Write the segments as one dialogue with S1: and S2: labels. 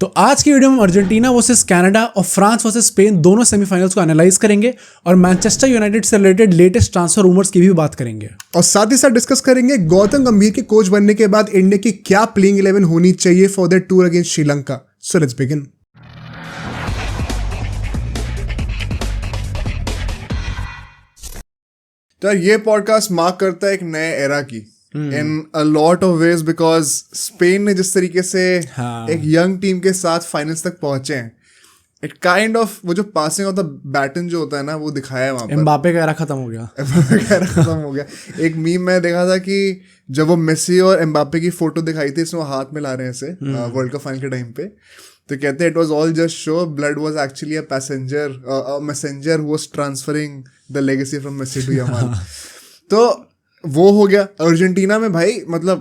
S1: तो आज की वीडियो में अर्जेंटीना वर्सेस कनाडा और फ्रांस वर्सेस स्पेन दोनों सेमीफाइनल्स को एनालाइज करेंगे और मैनचेस्टर यूनाइटेड से रिलेटेड लेटेस्ट ट्रांसफर रूमर्स की भी बात करेंगे
S2: और साथ ही साथ डिस्कस करेंगे गौतम गंभीर के कोच बनने के बाद इंडिया की क्या प्लेइंग 11 होनी चाहिए for the tour against Sri Lanka. So let's begin. तो ये पॉडकास्ट मार्क करता है एक नए एरा की in a lot of ways because Spain ने जिस तरीके से एक यंग टीम के साथ फाइनल्स तक पहुंचे हैं, इट काइंड ऑफ वो जो पासिंग ऑफ द बैटन जो होता है ना वो दिखाया है वहां पर।
S1: एम्बापे का एरा खत्म हो गया।
S2: खत्म हो गया। एक मीम में देखा था कि जब वो मेसी और एम्बापे की फोटो दिखाई थी इसमें वो हाथ में ला रहे हैं ऐसे वर्ल्ड कप फाइनल के टाइम पे, तो कहते हैं it was all just show, blood was actually a passenger a messenger who was transferring the legacy from Messi to Yamal. तो वो हो गया। अर्जेंटीना में भाई मतलब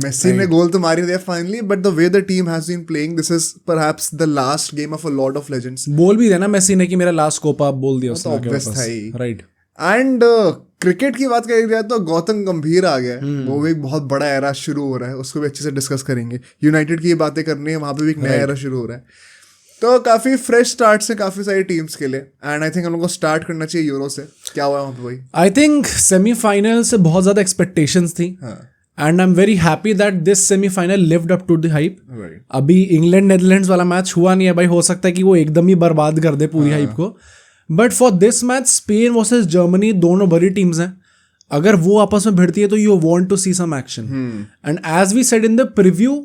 S2: मेसी ने गोल तो मार ही दिया finally, but the way the team has been playing this is perhaps the last game of a lot of legends.
S1: बोल भी देना मेसी ने कि मेरा लास्ट कोपा बोल दिया उसने,
S2: ऑब्वियस था ही,
S1: राइट।
S2: एंड क्रिकेट की बात करी जाए तो गौतम गंभीर आ गया है, वो भी एक बहुत बड़ा एरा शुरू हो रहा है, उसको भी अच्छे से डिस्कस करेंगे। यूनाइटेड की बातें करनी है, वहां पे भी एक नया एरा शुरू हो रहा है। तो काफी फ्रेश स्टार्ट से काफी सारी टीम्स के लिए, एंड आई थिंक हम लोग को स्टार्ट करना चाहिए यूरो से। क्या हुआ वहां पे भाई?
S1: आई थिंक सेमीफाइनल से बहुत ज्यादा एक्सपेक्टेशंस थी and I am very happy that this semifinal lived up to the hype. अभी इंग्लैंड नेदरलैंड्स वाला मैच हुआ नहीं है भाई, हो सकता है कि वो एकदम ही बर्बाद कर दे पूरी हाइप को, but for this match Spain versus Germany दोनों बड़ी टीम्स हैं, अगर वो आपस में भिड़ती है तो you want to see some action. And as we said in the preview,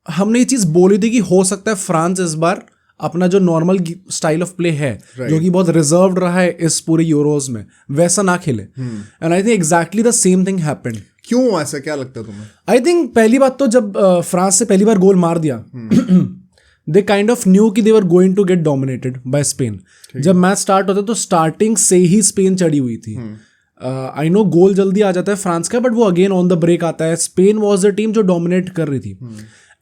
S1: हमने ये चीज बोली थी कि हो सकता है फ्रांस इस बार अपना जो नॉर्मल स्टाइल ऑफ प्ले है जो कि बहुत रिजर्व्ड रहा है इस पूरे यूरोज में, वैसा ना खेले। And I think exactly the same thing happened.
S2: क्यों ऐसा, क्या लगता है तुम्हें?
S1: आई थिंक पहली बात तो जब फ्रांस से पहली बार गोल मार दिया दे काइंड ऑफ न्यू कि they were going to get dominated by Spain. जब मैच स्टार्ट होता है तो स्टार्टिंग से ही स्पेन चढ़ी हुई थी। आई नो गोल जल्दी आ जाता है फ्रांस का, बट वो अगेन ऑन द ब्रेक आता है। स्पेन वॉज द टीम जो डोमिनेट कर रही थी,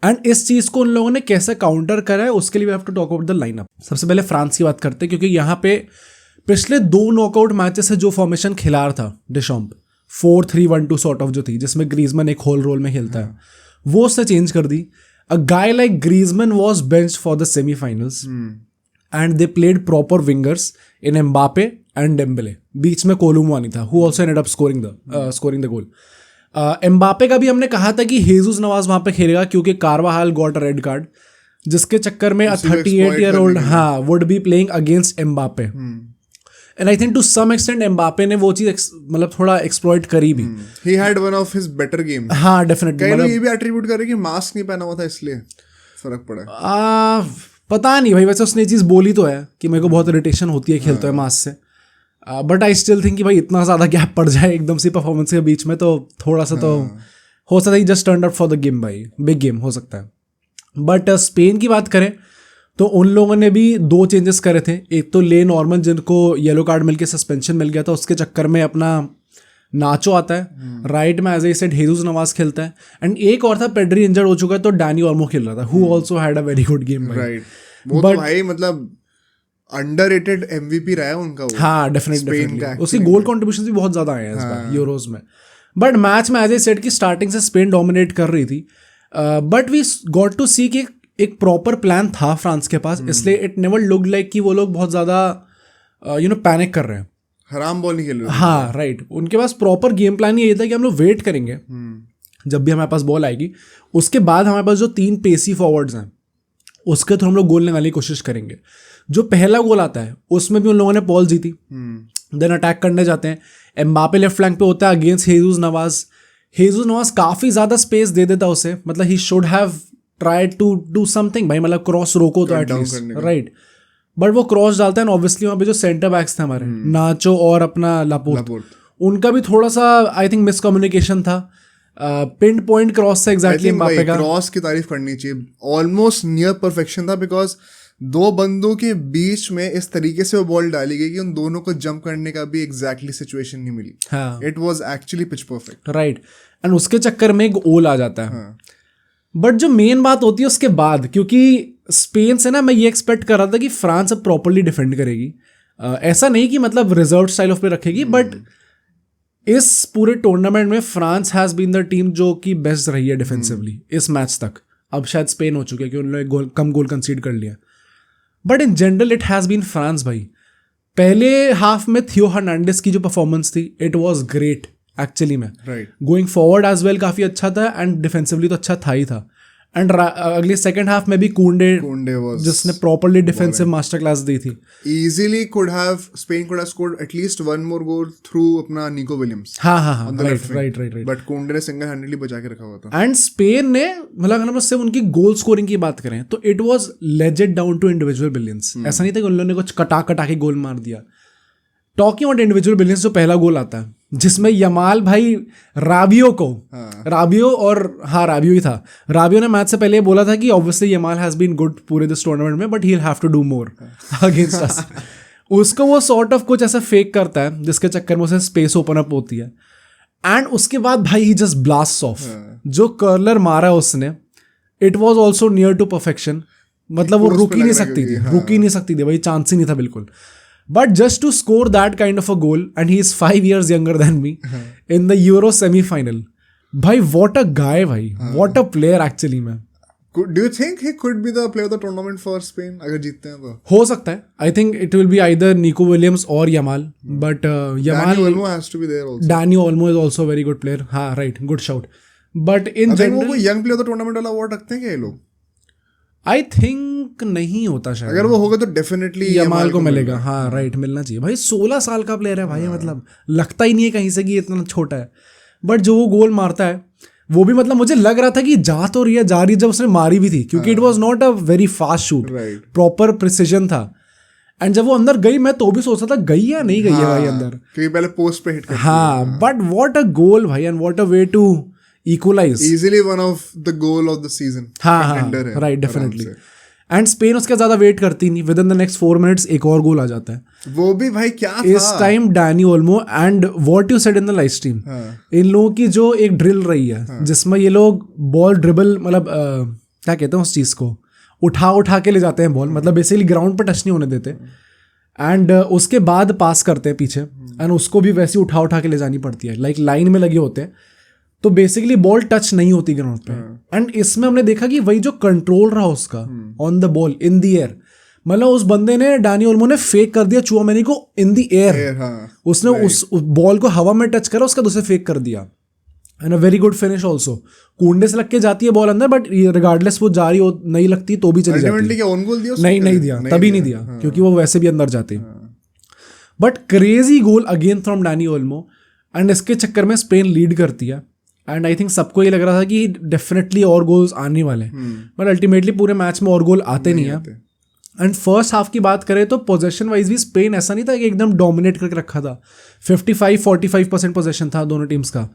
S1: एंड इस चीज को उन लोगों ने कैसे काउंटर करा है उसके लिए we have to talk about the lineup. सबसे पहले फ्रांस की बात करते हैं, क्योंकि यहाँ पे पिछले 2 नॉकआउट मैचेस से जो फॉर्मेशन खिला रहा था डिशॉम्प 4-3-1-2 सॉर्ट ऑफ जो थी, जिसमें ग्रीजमैन एक होल रोल में खेलता है, वो उसने चेंज कर दी। A guy like Griezmann was benched for the semifinals and they played proper wingers in Mbappe and Dembele. बीच में कोलुमुआनी था who also ended up scoring the goal. Mbappe का भी हमने कहा था कि हेजुस नवाज वहां पे खेलेगा क्योंकि Carvajal got a red card, जिसके चक्कर में 38 year old would be playing against Mbappe. And I think to some extent Mbappe ने वो चीज मतलब थोड़ा एक्सप्लॉइट करी भी।
S2: He had one of his better game.
S1: हाँ डेफिनेटली।
S2: कई लोग ये भी एट्रीब्यूट कर रहे हैं कि मास्क नहीं पहना हुआ था इसलिए फर्क पड़ा।
S1: पता नहीं भाई, वैसे उसने चीज बोली तो है कि मेरे को बहुत इरिटेशन होती है खेलते हुए मास्क से, बट आई स्टिल थिंक कि भाई इतना ज़्यादा गैप पड़ जाए एकदम से परफॉर्मेंस के बीच में तो थोड़ा सा तो हो सकता है just turn up for the game भाई, बिग गेम हो सकता है। बट स्पेन की बात करें तो उन लोगों ने भी 2 चेंजेस करे थे। एक तो ले नॉर्मन जिनको येलो कार्ड मिलके सस्पेंशन मिल गया था, उसके चक्कर में अपना नाचो आता है राइट में, एज आई सेड हेजुस नवाज खेलता है, एंड एक और था पेड्री इंजर्ड हो चुका है तो डैनी ऑल्मो खेल रहा था who also had a very good game.
S2: Right, वो तो भाई मतलब अंडररेटेड एमवीपी रहा है उनका वो।
S1: हाँ डेफिनेटली, उसकी गोल कंट्रीब्यूशन भी बहुत ज्यादा आए हैं इस बार यूरोज में। बट मैच में एज आई सेड की स्टार्टिंग से स्पेन डोमिनेट कर रही थी, बट वी गॉट टू सी कि एक प्रॉपर प्लान था फ्रांस के पास, इसलिए इट नेवर लुक्ड लाइक कि वो लोग बहुत ज्यादा पैनिक कर रहे हैं,
S2: हराम बॉल नहीं खेल रहे।
S1: हाँ राइट, उनके पास प्रॉपर गेम प्लान ये था कि हम लोग वेट करेंगे जब भी हमारे पास बॉल आएगी, उसके बाद हमारे पास जो 3 पेसी फॉरवर्ड्स हैं उसके थ्रू हम लोग गोल लगाने की कोशिश करेंगे। जो पहला गोल आता है उसमें भी उन लोगों ने बॉल जीती, देन अटैक करने जाते हैं, एम्बापे लेफ्ट फ्लैंक पे होता है अगेंस्ट हेजुस नवाज काफी ज्यादा स्पेस दे देता उसे, मतलब he should have tried to do something भाई, मतलब क्रॉस रोको तो एटलीस्ट, राइट, बट वो क्रॉस डालता है। ऑब्वियसली वहाँ पे जो सेंटर बैक्स थे हमारे नाचो और अपना लापोर्ट, उनका भी थोड़ा सा आई थिंक मिसकम्युनिकेशन था। पिन पॉइंट क्रॉस से एग्जैक्टली एम्बापे का
S2: क्रॉस की तारीफ करनी चाहिए, ऑलमोस्ट नियर परफेक्शन था, बिकॉज 2 बंदों के बीच में इस तरीके से वो बॉल डाली गई कि उन दोनों को जंप करने का भी एग्जैक्टली सिचुएशन नहीं मिली। It was actually pitch perfect,
S1: right, and उसके चक्कर में एक गोल आ जाता है। बट जो मेन बात होती है उसके बाद, क्योंकि स्पेन से ना मैं ये एक्सपेक्ट कर रहा था कि फ्रांस अब प्रॉपरली डिफेंड करेगी, ऐसा नहीं कि मतलब रिजर्व स्टाइल ऑफ पे रखेगी, बट इस पूरे टूर्नामेंट में France has been the team जो कि बेस्ट रही है डिफेंसिवली इस मैच तक। अब शायद स्पेन हो चुके हैं कि उन्होंने कम गोल कंसीड कर लिया, but in general it has been France भाई। पहले हाफ में थियो हर्नांडिस की जो परफॉर्मेंस थी इट वॉज ग्रेट एक्चुअली में,
S2: right,
S1: going forward as well काफ़ी अच्छा था एंड डिफेंसिवली तो अच्छा था ही था। एंड अगले सेकंड हाफ में भी कुंडे
S2: was
S1: जिसने प्रॉपरली डिफेंसिव मास्टर क्लास दी थी।
S2: easily Spain could have scored at least one more goal through अपना निको विलियम्स।
S1: हाँ राइट
S2: बट कुंडे ने सिंगल हैंडली बचा के रखा हुआ था।
S1: एंड स्पेन ने मतलब अगर हम सिर्फ उनकी गोल स्कोरिंग की बात करें तो it was legend down to individual brilliance. ऐसा नहीं था कि उन लोगों ने कुछ कटा के गोल मार दिया। टॉकिंग अबाउट इंडिविजुअल ब्रिलियंस, जो पहला गोल आता है जिसमें यमाल भाई राबियो ही था। राबियो ने मैच से पहले ये बोला था कि obviously Yamal has been good पूरे दिस टूर्नामेंट में but he will have to do more against us. उसको वो सॉर्ट ऑफ कुछ ऐसा फेक करता है जिसके चक्कर में उसे स्पेस ओपन अप होती है एंड उसके बाद भाई ही जस्ट ब्लास्ट ऑफ। जो कर्लर मारा उसने it was also near to perfection, मतलब वो रुक ही नहीं सकती थी भाई, चांस ही नहीं था बिल्कुल। But just to score that kind of a goal, and he is 5 years younger than me, in the Euro semi-final. भाई what a guy भाई, what a player actually man.
S2: Do you think he could be the player of the tournament for Spain अगर जीतते हैं तो?
S1: हो सकता है. I think it will be either Nico Williams or Yamal. But Yamal.
S2: Dani Olmo has to be there also.
S1: Dani Olmo is also a very good player. हाँ right, good shout. But in general,
S2: वो कोई young player of the tournament वाला award रखते हैं क्या ये लोग?
S1: I think नहीं होता शायद।
S2: अगर वो होगा तो डेफिनेटली
S1: यमाल को मिलेगा। हाँ राइट, मिलना चाहिए भाई। 16 साल का प्लेयर है भाई, मतलब लगता ही नहीं है कहीं से कि इतना छोटा है। बट जो वो गोल मारता है वो भी मतलब मुझे लग रहा था कि जा रही है जब उसने मारी भी थी, क्योंकि it was not a very fast shoot, proper precision था। एंड जब वो अंदर गई मैं तो भी सोचता था गई या नहीं गई है भाई अंदर,
S2: क्योंकि पहले पोस्ट पे हिट करती है।
S1: हाँ बट व्हाट अ गोल भाई, and what a way to equalize.
S2: Easily one of the goal of the season.
S1: हाँ राइट, डेफिनेटली। एंड स्पेन उसके ज्यादा वेट करती नहीं, within the next 4 minutes एक और गोल आ जाता है।
S2: वो भी भाई क्या था
S1: इस time Dani Olmo. And what you said in the live stream, इन लोगों की जो एक ड्रिल रही है जिसमें ये लोग बॉल ड्रिबल, मतलब क्या कहते हैं उस चीज को, उठा के ले जाते हैं बॉल, मतलब बेसिकली ग्राउंड पर टच नहीं होने देते एंड उसके बाद पास करते हैं पीछे, एंड उसको भी वैसे उठा के ले जानी पड़ती है, लाइक लाइन में लगे होते हैं, तो बेसिकली बॉल टच नहीं होती ग्राउंड पे। एंड इसमें हमने देखा कि वही जो कंट्रोल रहा उसका on the ball in the air, मतलब उस बंदे ने, डैनी ओल्मो ने फेक कर दिया चुआमेनी को इन द एयर। उसने उस बॉल को हवा में टच करा, उसका दूसरे फेक कर दिया। And a very good finish also. कुंडे से लग के जाती है बॉल अंदर, बट रिगार्डलेस वो जा रही हो नहीं लगती तो भी चली जाती है। नहीं दिया, तभी नहीं दिया क्योंकि वो वैसे भी अंदर जाते। But crazy goal again from Danny Olmo, and इसके चक्कर में स्पेन लीड करती है। एंड आई थिंक सबको ये लग रहा था कि डेफिनेटली और गोल्स आने वाले हैं, बट अल्टीमेटली पूरे मैच में और गोल आते नहीं है। एंड फर्स्ट हाफ की बात करें तो पोजेशन वाइज भी स्पेन ऐसा नहीं था कि एकदम डोमिनेट करके रखा था। 45-45% पोजेशन था दोनों टीम्स का,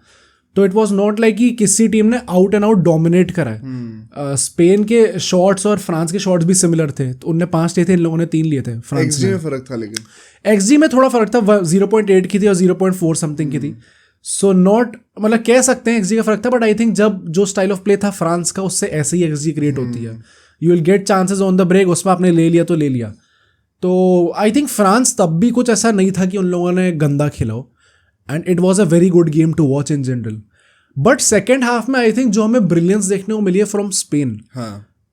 S1: तो इट वाज नॉट लाइक कि किसी टीम ने आउट एंड आउट डोमिनेट करा है। स्पेन के शॉट्स और फ्रांस के शॉट्स भी सिमिलर थे, तो उनने 5 लिए थे, इन लोगों ने 3 लिए थे। फ्रांस
S2: एक्सजी में फर्क था, लेकिन
S1: एक्सजी में थोड़ा फर्क था, 0.8 की थी और 0.4 समथिंग की थी। सो नॉट, मतलब कह सकते हैं एक्सजी का फर्क था, बट आई थिंक जब जो स्टाइल ऑफ प्ले था फ्रांस का, उससे ऐसे ही एक्सजी क्रिएट होती है। You will get chances on the break, उसमें आपने ले लिया तो ले लिया। तो आई थिंक फ्रांस तब भी कुछ ऐसा नहीं था कि उन लोगों ने गंदा खेला हो, and it was a very good game to watch in general. But second half में आई थिंक जो हमें ब्रिलियंस देखने को मिली है फ्रॉम स्पेन,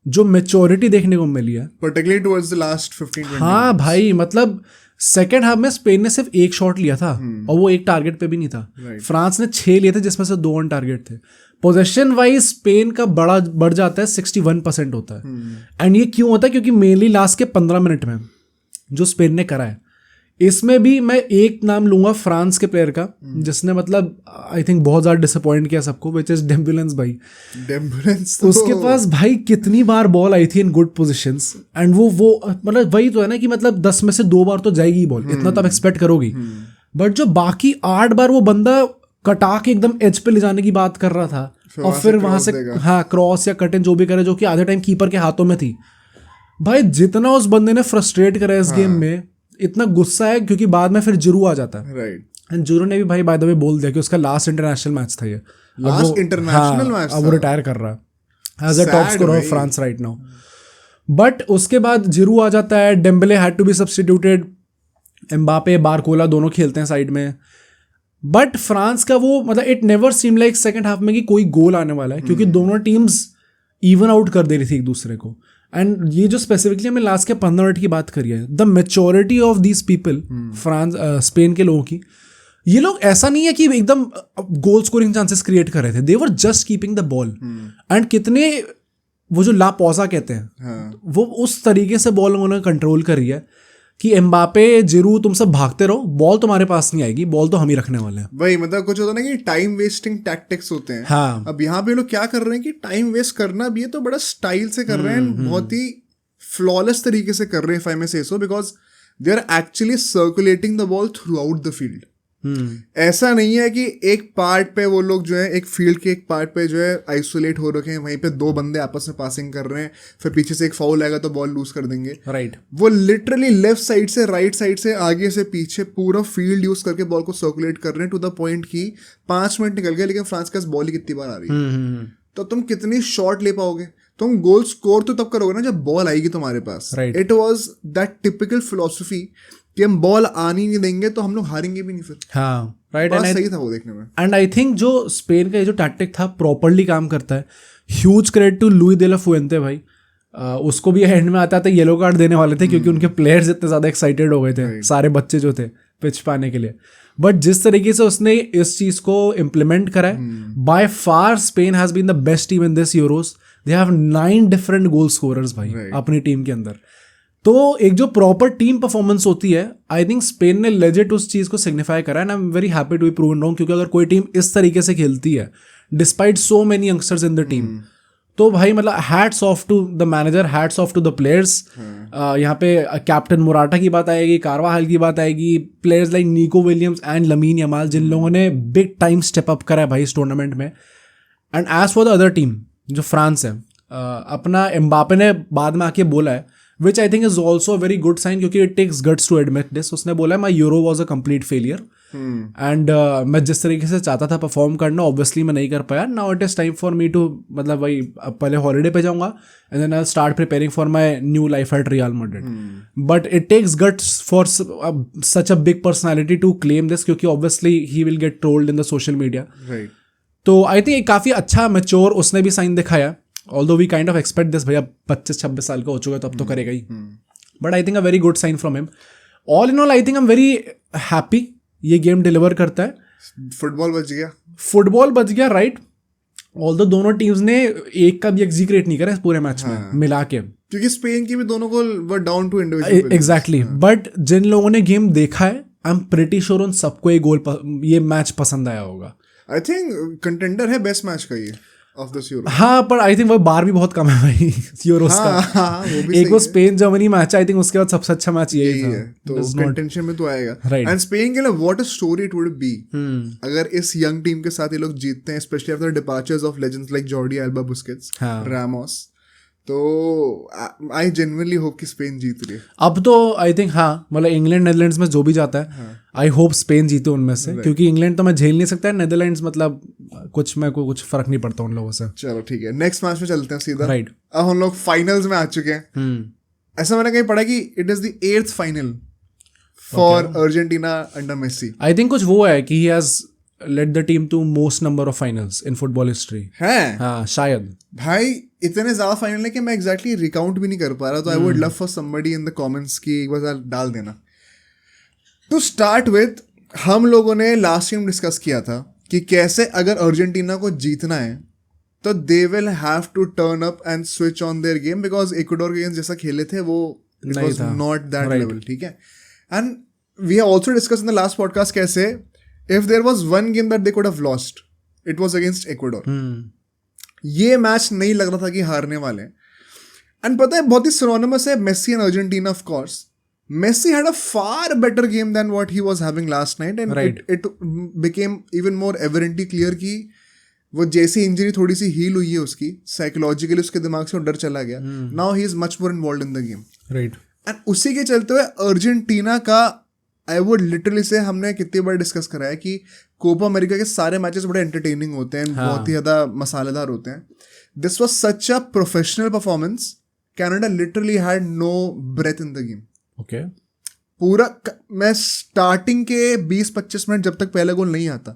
S1: जो मेच्योरिटी देखने को मिली है
S2: पर्टिकुलरली टुवर्ड्स द लास्ट 15-20।
S1: हाँ भाई, मतलब सेकेंड हाफ में स्पेन ने सिर्फ 1 शॉट लिया था और वो एक टारगेट पे भी नहीं था। फ्रांस ने 6 लिए थे जिसमें से 2 ऑन टारगेट थे। पोजेशन वाइज स्पेन का बढ़ जाता है, 61% होता है। एंड ये क्यों होता है? क्योंकि मेनली लास्ट के 15 मिनट में जो स्पेन ने करा है, इसमें भी मैं एक नाम लूंगा फ्रांस के प्लेयर का, जिसने मतलब आई थिंक बहुत ज़्यादा डिसअपॉइंट किया सबको, विच इज डेम्बुलेंस भाई।
S2: डेम्बुलेंस
S1: उसके पास भाई कितनी बार बॉल आई थी इन गुड पोजीशंस, एंड वो मतलब वही तो है ना कि मतलब 10 में से 2 बार तो जाएगी बॉल, इतना तो आप एक्सपेक्ट करोगी। बट जो बाकी 8 बार वो बंदा कटा के एकदम एज पे ले जाने की बात कर रहा था, और फिर वहां से हाँ क्रॉस या कट इन जो भी करे, जो कि आधे टाइम कीपर के हाथों में थी। भाई जितना उस बंदे ने फ्रस्ट्रेट करा इस गेम में, इतना गुस्सा है, क्योंकि बाद में फिर जिरू आ जाता है। एंड जिरू ने भी भाई बाय द वे बोल दिया कि उसका लास्ट इंटरनेशनल मैच था ये,
S2: लास्ट इंटरनेशनल मैच,
S1: अब वो रिटायर कर रहा है as a top scorer of France right now. But उसके बाद जिरू आ जाता है, Dembele had to be substituted, Mbappe Barcola दोनों खेलते हैं साइड में। बट फ्रांस का वो मतलब it never seem like second half में कि कोई गोल आने वाला है, क्योंकि दोनों टीम्स इवन आउट कर दे रही थी एक दूसरे को. एंड ये जो स्पेसिफिकली हमने लास्ट के 15 मिनट की बात करी है, the maturity of these people, France Spain के लोगों की, ये लोग ऐसा नहीं है कि एकदम गोल स्कोरिंग चांसेस क्रिएट कर रहे थे, they were just keeping the ball. And कितने वो जो ला पौसा कहते हैं, वो उस तरीके से बॉल उन्होंने कंट्रोल करी है कि एम्बापे, जिरू, तुम सब भागते रहो, बॉल तुम्हारे पास नहीं आएगी, बॉल तो हम ही रखने वाले हैं.
S2: वही मतलब कुछ होता ना कि टाइम वेस्टिंग टैक्टिक्स होते हैं.
S1: हाँ.
S2: अब यहाँ पे लोग क्या कर रहे हैं कि टाइम वेस्ट करना भी है तो बड़ा स्टाइल से कर रहे हैं, बहुत ही फ्लॉलेस तरीके से कर रहे हैं, if I may say so, because they are actually circulating the ball throughout the field. ऐसा नहीं है कि एक पार्ट पे वो लोग जो है, एक फील्ड के एक पार्ट पे जो है आइसोलेट हो रखे हैं, वहीं पे दो बंदे आपस में पासिंग कर रहे हैं, फिर पीछे से एक फाउल आएगा तो बॉल लूज कर देंगे.
S1: राइट.
S2: वो लिटरली लेफ्ट साइड से, राइट साइड से, आगे से पीछे पूरा फील्ड यूज करके बॉल को सर्कुलेट कर रहे हैं, टू द पॉइंट की 5 मिनट निकल गए लेकिन फ्रांस के पास बॉल ही कितनी बार आ रही है. तो तुम कितनी शॉट ले पाओगे? तुम गोल स्कोर तो तब करोगे ना जब बॉल आएगी तुम्हारे पास. It was that typical philosophy कि हम बॉल आनी नहीं देंगे तो हम लोग हारेंगे भी नहीं फिर.
S1: हाँ. राइट.
S2: बड़ा सही था वो देखने में.
S1: एंड आई थिंक जो स्पेन का ये जो टैक्टिक था प्रॉपरली काम करता है. Huge credit to Luis de la Fuente भाई. उसको भी एंड में आता था येलो कार्ड देने वाले थे क्योंकि उनके प्लेयर्स इतने ज़्यादा एक्साइटेड हो गए थे, सारे बच्चे जो थे पिच पाने के लिए. बट जिस तरीके से उसने इस चीज़ को इम्प्लीमेंट करा है, by far Spain has been the best team in this Euros. They have 9 different goal scorers भाई अपनी टीम के अंदर. तो एक जो प्रॉपर टीम परफॉर्मेंस होती है, आई थिंक स्पेन ने लेजिट उस चीज़ को सिग्निफाई करा. And I am very happy to be proven wrong, क्योंकि अगर कोई टीम इस तरीके से खेलती है despite so many youngsters in the team, तो भाई मतलब hats off to the manager, hats off to the players. यहाँ पे कैप्टन मोराटा की बात आएगी, कारवाहाल की बात आएगी, players like Nico Williams and Lamine Yamal, जिन लोगों ने बिग टाइम स्टेप अप करा है भाई इस टूर्नामेंट में. And as for the other team जो फ्रांस है, अपना एम्बापे ने बाद में आके बोला है, which I think is also a very good sign, क्योंकि it takes guts to admit this. उसने बोला है my Euro was a complete failure. And मैं जिस तरीके से चाहता था परफॉर्म करना, ऑब्वियसली मैं नहीं कर पाया. Now it is time for me to, मतलब भाई पहले हॉलीडे पे जाऊंगा and then I start preparing for my new life at Real Madrid. But it takes guts for such a big personality to claim this, क्योंकि obviously he will get trolled in the social media. तो I think काफ़ी अच्छा mature उसने भी sign दिखाया. Although we kind of expect this, भैया 25-26 साल का हो चुका है तो अब तो करेगा ही. But I think a very good sign from him. All in all I think I am very happy ये गेम डिलीवर करता है.
S2: फुटबॉल बच गया राइट. ऑल्दो दोनों टीम्स ने एक का भी एक्जी क्रिएट नहीं करा इस पूरे मैच में मिला के, क्योंकि स्पेन की भी दोनों goal were down to individual.
S1: Exactly. But जिन लोगों ने गेम देखा है, आई एम प्रिटी श्योर उन सबको ये मैच पसंद आया होगा.
S2: आई थिंक कंटेंडर है बेस्ट मैच का ये ऑफ दिस यूरो.
S1: हाँ, पर आई थिंक वो बार भी बहुत कम है भाई यूरोस का.
S2: वो भी
S1: एक वो Spain Germany match, I think उसके बाद सबसे अच्छा मैच यही था.
S2: तो कंटेंशन में तो आएगा.
S1: राइट.
S2: एंड स्पेन के लिए what a story it would be अगर इस यंग टीम के साथ ये लोग जीतते हैं, specially after departures of legends like Jordi alba, Busquets, Ramos. तो आई जेन्युइनली होप कि स्पेन जीत रही है. अब
S1: तो आई थिंक हाँ, मतलब इंग्लैंड नेदरलैंड्स में जो भी जाता है, आई होप स्पेन जीते उनमें से, क्योंकि इंग्लैंड तो मैं झेल नहीं सकता. नेदरलैंड्स मतलब कुछ मेरे को कुछ फर्क नहीं पड़ता उन लोगों से.
S2: चलो ठीक है, नेक्स्ट मैच में चलते हैं सीधा.
S1: राइट.
S2: अब हम लोग फाइनल्स में आ चुके हैं. ऐसा मैंने कहीं पढ़ा कि it is the 8th final for Argentina under Messi.
S1: I think कुछ वो है कि he has led the team to most number of finals in football history.
S2: है
S1: हाँ शायद
S2: भाई, इतने ज्यादा फाइनल है कि मैं एग्जैक्टली रिकाउंट भी नहीं कर पा रहा. तो I would love for somebody in the comments की एक बार डाल देना. टू स्टार्ट विथ, हम लोगों ने लास्ट टाइम डिस्कस किया था कि कैसे अगर अर्जेंटीना को जीतना है तो they will have to turn up and switch on their game, because Ecuador के अगेंस्ट जैसा खेले थे वो it was not that level. ठीक है. And we have also discuss in the last podcast कैसे if there was one game that they could have lost, it was against Ecuador. ये match नहीं लग रहा था कि हारने वाले. एंड पता है बहुत ही सिनोनिमस है Messi and Argentina. Of course Messi had a far better game than what he was having last night, and it became even more evidently clear कि वो जैसी इंजरी थोड़ी सी हील हुई है उसकी, साइकोलॉजिकली उसके दिमाग से डर चला गया. Now he is much more involve in the game.
S1: Right.
S2: And उसी के चलते हुए अर्जेंटीना का आई वुड लिटरली से, हमने कितनी बार डिस्कस करा है कि कोपा अमेरिका के सारे मैचेस बड़े एंटरटेनिंग होते हैं, बहुत ही ज़्यादा मसालेदार होते हैं. This was such a professional performance. Canada literally had no breath in the game.
S1: Okay.
S2: पूरा मैं स्टार्टिंग के 20-25 मिनट जब तक पहला गोल नहीं आता,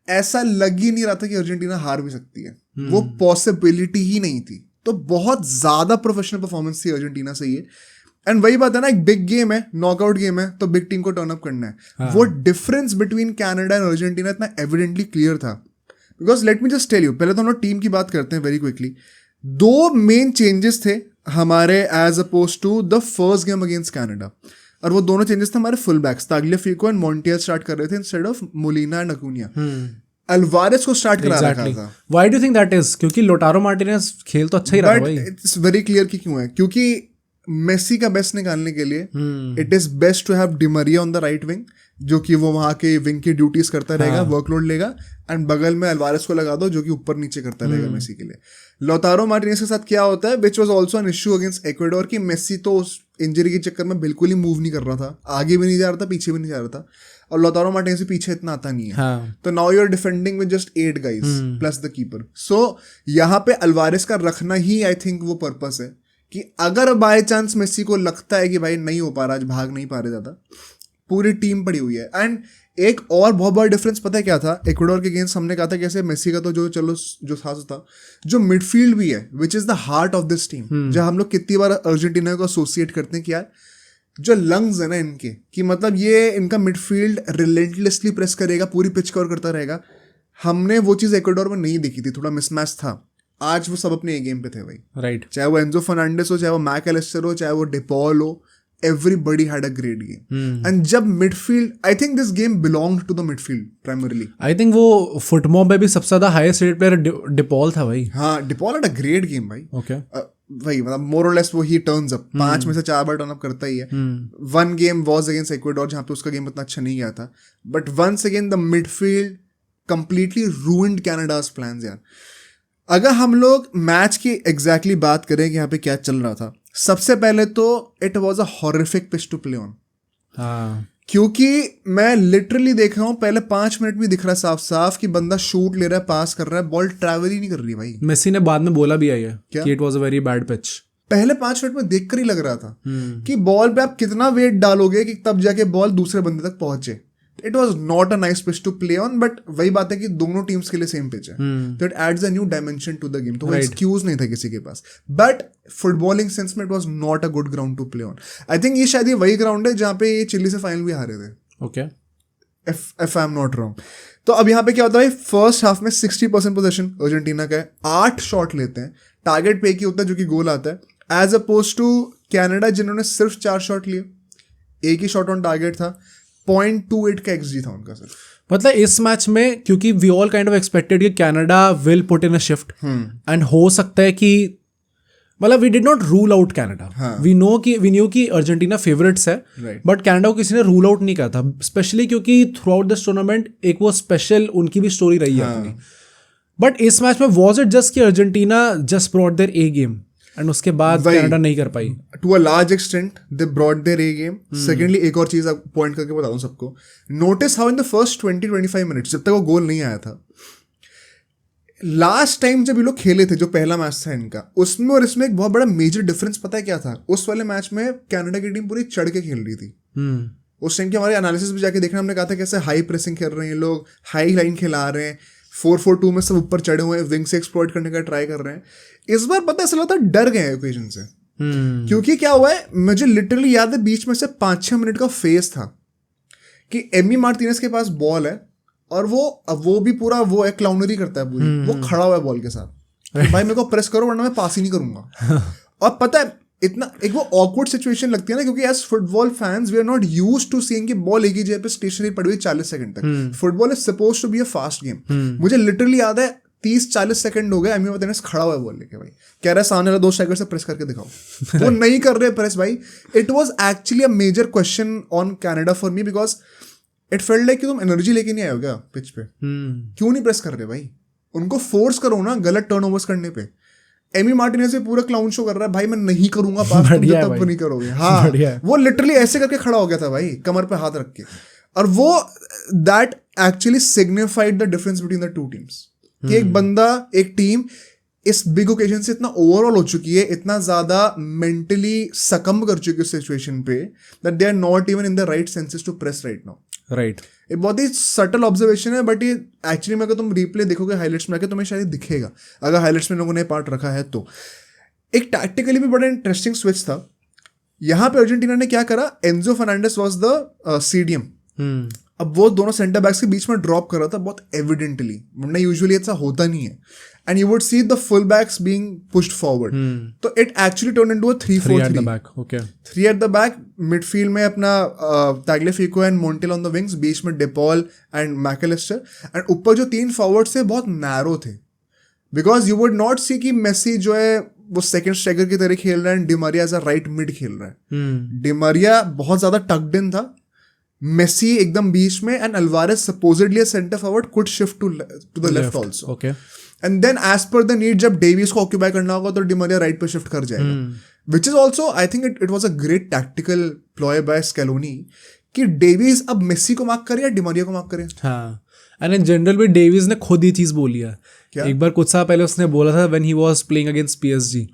S2: ऐसा लग ही नहीं रहा था कि अर्जेंटीना हार भी सकती है. वो पॉसिबिलिटी ही नहीं थी. तो बहुत ज़्यादा प्रोफेशनल परफॉर्मेंस थी अर्जेंटीना से ये। एंड वही बात है ना, एक बिग गेम है, नॉकआउट गेम है, तो बिग टीम को टर्न अप करना है। वो difference between Canada and Argentina इतना एविडेंटली क्लियर था। Because let me just tell you, पहले तो हम लोग टीम की बात करते हैं वेरी क्विकली। 2 मेन चेंजेस थे हमारे as opposed to the first game against Canada, और वो दोनों चेंजेस थे हमारे full backs. Tagliafico and Montiel start कर रहे थे instead of Molina and Acuna. Alvarez को स्टार्ट करा रखा था।
S1: Why do think that is? क्योंकि लोटारो मार्टिनेज खेल तो अच्छा ही रहा भाई।
S2: इट्स वेरी क्लियर कि क्यों है, क्योंकि मेसी का बेस्ट निकालने के लिए it is best to have Di Maria on the right wing, जो कि वो वहां के विंग की ड्यूटीज करता रहेगा, वर्कलोड लेगा, एंड बगल में अल्वारेस को लगा दो जो कि ऊपर नीचे करता रहेगा मेसी के लिए। लोटारो मार्टिनेज के साथ क्या होता है, which was also an issue against Ecuador, कि मेसी तो उस इंजरी के चक्कर में बिल्कुल ही मूव नहीं कर रहा था, आगे भी नहीं जा रहा था, पीछे भी नहीं जा रहा था, और लोटारो मार्टिनेज से पीछे इतना आता नहीं है। तो now you are defending with just 8 guys plus the keeper. So यहाँ पे अल्वारेस का रखना ही आई थिंक वो पर्पस है कि अगर बाय चांस मेसी को लगता है कि भाई नहीं हो पा रहा, आज भाग नहीं पा रहे ज़्यादा, पूरी टीम पड़ी हुई है। एंड एक और बहुत बड़ा डिफरेंस पता है क्या था इक्वाडोर के अगेंस्ट? हमने कहा था कैसे मेसी का तो जो था जो मिडफील्ड भी है, which is the heart of this team. जहाँ हम लोग कितनी बार अर्जेंटीना को एसोसिएट करते हैं कि यार जो लंग्स है ना इनके, कि मतलब ये इनका मिडफील्ड रिलेंटलेसली प्रेस करेगा, पूरी पिच कवर करता रहेगा। हमने वो चीज़ इक्वाडोर में नहीं देखी थी, थोड़ा मिसमैच था। आज वो सब अपने एक गेम पे थे भाई,
S1: राइट।
S2: चाहे वो एंजो फर्नांडिस हो, चाहे वो मैक एलिस्टर हो, चाहे वो डिपॉल हो, everybody had a great game. And जब midfield, I think this game belonged to the midfield primarily.
S1: I think वो फुटमॉब में भी सबसे ज्यादा हाईएस्ट रेट प्लेयर डिपॉल था भाई।
S2: हाँ, De Paul had a great game भाई।
S1: Okay.
S2: भाई मतलब more or less वो ही turns up, 5 में से 4 बार टर्न अप करता ही है। One game was against Ecuador जहाँ पे उसका गेम उतना अच्छा नहीं गया था, but once again the midfield completely ruined Canada's plans यार। अगर हम लोग मैच की एग्जैक्टली बात करें कि यहाँ पे क्या चल रहा था, सबसे पहले तो it was a horrific pitch to play on. क्योंकि मैं लिटरली देख रहा हूँ पहले 5 मिनट में दिख रहा है साफ साफ कि बंदा शूट ले रहा है, पास कर रहा है, बॉल ट्रैवल ही नहीं कर रही भाई।
S1: मेसी ने बाद में बोला भी है कि it was a very bad pitch.
S2: पहले 5 मिनट में देखकर ही लग रहा था कि बॉल पे आप कितना वेट डालोगे कि तब जाके बॉल दूसरे बंदे तक पहुंचे। It was not a nice pitch to play on, but वही बात है कि दोनों टीम्स के लिए सेम पिच है, तो it adds a new dimension to the game. तो एक्सक्यूज नहीं था किसी के पास, बट फुटबॉलिंग सेंस में it was not a good ground to play on. I think ये शायद वही ग्राउंड है जहाँ पे ये चिली से फाइनल भी हारे थे,
S1: okay,
S2: if I am not wrong. तो अब यहाँ पे क्या होता है, फर्स्ट हाफ में 60% पोजेशन अर्जेंटीना का है, 8 शॉट लेते हैं, टारगेट पे एक ही होता है जो कि गोल आता है, एज अपोज टू कैनेडा जिन्होंने सिर्फ 4 शॉट लिए, एक ही शॉट ऑन टारगेट था, 0.28 का XG था उनका सर।
S1: मतलब इस मैच में क्योंकि we all kind of expected कि Canada will put in a shift, and हो सकता है कि मतलब we did not rule out Canada, we knew कि अर्जेंटीना फेवरेट्स है, बट कनाडा को किसी ने रूल आउट नहीं करा था, स्पेशली क्योंकि थ्रू आउट दिस टूर्नामेंट एक वो स्पेशल उनकी भी स्टोरी रही है अपनी। बट इस मैच में वॉज इट जस्ट कि Argentina just brought their A game and उसके बाद कनाडा नहीं कर पाई?
S2: To a large extent they brought their A game. Secondly एक और चीज पॉइंट करके बता दूं सबको, notice how in the first 20-25 minutes जब तक वो गोल नहीं आया था, लास्ट टाइम जब ये लोग खेले थे जो पहला मैच था इनका, उसमें और इसमें एक बहुत बड़ा मेजर डिफरेंस पता है क्या था? उस वाले मैच में कनाडा की टीम पूरी चढ़ के खेल रही थी। उस टाइम के हमारे एनालिसिस भी जाके देखना, हमने कहा था कैसे हाई प्रेसिंग खेल रहे हैं लोग, हाई लाइन खिला रहे हैं, 4-4-2 में सब ऊपर चढ़े हुए हैं, विंग से एक्सप्लॉइट करने का ट्राई कर रहे हैं। इस बार पता है ऐसा लगता है डर गए हैं ओकेजन से, क्योंकि क्या हुआ है, मुझे लिटरली याद है बीच में से 5-6 मिनट का फेज था कि एमी मार्टिनेज के पास बॉल है और वो भी पूरा वो है, क्लाउनरी करता है पूरी, वो खड़ा हुआ है बॉल के साथ, भाई मेरे को प्रेस करो वरना मैं पास ही नहीं करूंगा। और पता है इतना एक वो ऑकवर्ड सिचुएशन लगती है ना, क्योंकि as football fans we are not used to seeing कि बॉल एक ही जगह पे स्टेशनरी पड़ी हुई 40 सेकंड तक। Football is supposed to be a fast game. मुझे लिटरली याद है 30-40 सेकंड हो गए, एमी मार्टिनेज खड़ा हुआ है बॉल लेके, भाई कह रहा है सामने वाला 2 स्ट्राइकर से प्रेस करके दिखाओ। वो नहीं कर रहे प्रेस भाई। It was actually a major question on Canada for me, because it felt like कि तुम एनर्जी लेके नहीं आए हो क्या पिच पे, क्यों नहीं प्रेस कर रहे भाई? उनको फोर्स करो ना गलत टर्नओवर्स करने पे। एमी मार्टिनेज से पूरा क्लाउन शो कर रहा है, भाई मैं नहीं करूंगा पास, तुम जब तक नहीं करोगे। हाँ, वो लिटरली ऐसे करके खड़ा हो गया था भाई, कमर पे हाथ रख के, और वो that actually signified the difference between the two teams, कि एक बंदा, एक टीम इस बिग ओकेजन से इतना ओवरऑल हो चुकी है, इतना ज्यादा मेंटली सकम कर चुकी है उस सिचुएशन पे, that they are not even in the right senses to press right now.
S1: Right,
S2: एक बहुत ही सटल ऑब्जर्वेशन है, बट ये एक्चुअली में अगर तुम रिप्ले देखोगे हाईलाइट्स में आके तुम्हें शायद दिखेगा, अगर हाईलाइट्स में लोगों ने पार्ट रखा है तो। एक टैक्टिकली भी बड़ा इंटरेस्टिंग स्विच था। यहाँ पे अर्जेंटीना ने क्या करा, Enzo Fernandez was the CDM. अब वो दोनों सेंटर बैक्स के बीच में ड्रॉप कर रहा था बहुत एविडेंटली, वरना यूजुअली ऐसा होता नहीं है। And you would see the full backs being pushed forward, तो it actually turn into a 3-4-3। 3 at the back, midfield में अपना Tagliafico and Montiel on the wings, बीच में डेपॉल एंड मैकलिस्टर, एंड ऊपर जो 3 फॉरवर्ड थे बहुत नैरो थे, बिकॉज यू वुड नॉट सी कि मेसी जो है वो सेकंड स्ट्राइकर की तरह खेल रहा है and Di Maria as a right mid खेल रहा है। डिमारिया बहुत ज्यादा टक्ड इन था, मेसी एकदम बीच में, and Alvarez supposedly centre forward could shift to the left also.
S1: Okay,
S2: and then as per the need जब डेविस को ऑक्यूपाई करना होगा तो डिमारिया राइट पे शिफ्ट कर जाएगा, which is also I think it was a great tactical ploy by Scaloni कि Davies अब मेसी को मार्क करे या डिमारिया को मार्क करे।
S1: हाँ, एंड इन जनरल भी डेविस ने खुद ही चीज बोली है। एक बार कुछ साल पहले उसने बोला था when he was playing against PSG,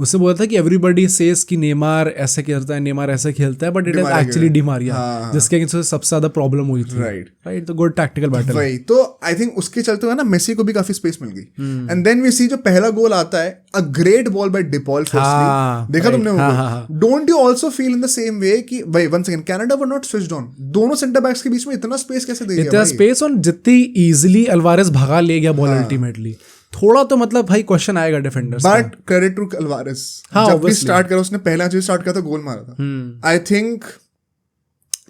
S1: उसने बोला था कि एवरीबॉडी सेज कि नेमार ऐसे खेलता है, नेमार ऐसे खेलता है, but it is actually Di Maria जिसके अगेंस्ट सबसे ज्यादा प्रॉब्लम हुई थी। राइट, तो गुड टैक्टिकल बैटल।
S2: वही तो आई थिंक उसके चलते हुए ना मेसी को भी काफी स्पेस मिल गई। एंड देन वी सी जो पहला गोल आता है, a great ball by De Paul firstly, देखा तुमने वो? Don't you also feel in the same way कि भाई once again Canada were not switched on, दोनों सेंटर बैक्स के बीच में इतना स्पेस कैसे दे दिया?
S1: इतना स्पेस, और जितनी इजीली अल्वारेस भगा ले गया बॉल अल्टीमेटली, थोड़ा तो मतलब भाई क्वेश्चन आएगा defenders.
S2: But credit to Alvarez, जब भी स्टार्ट करा उसने पहला जो स्टार्ट किया था गोल मारा था। आई think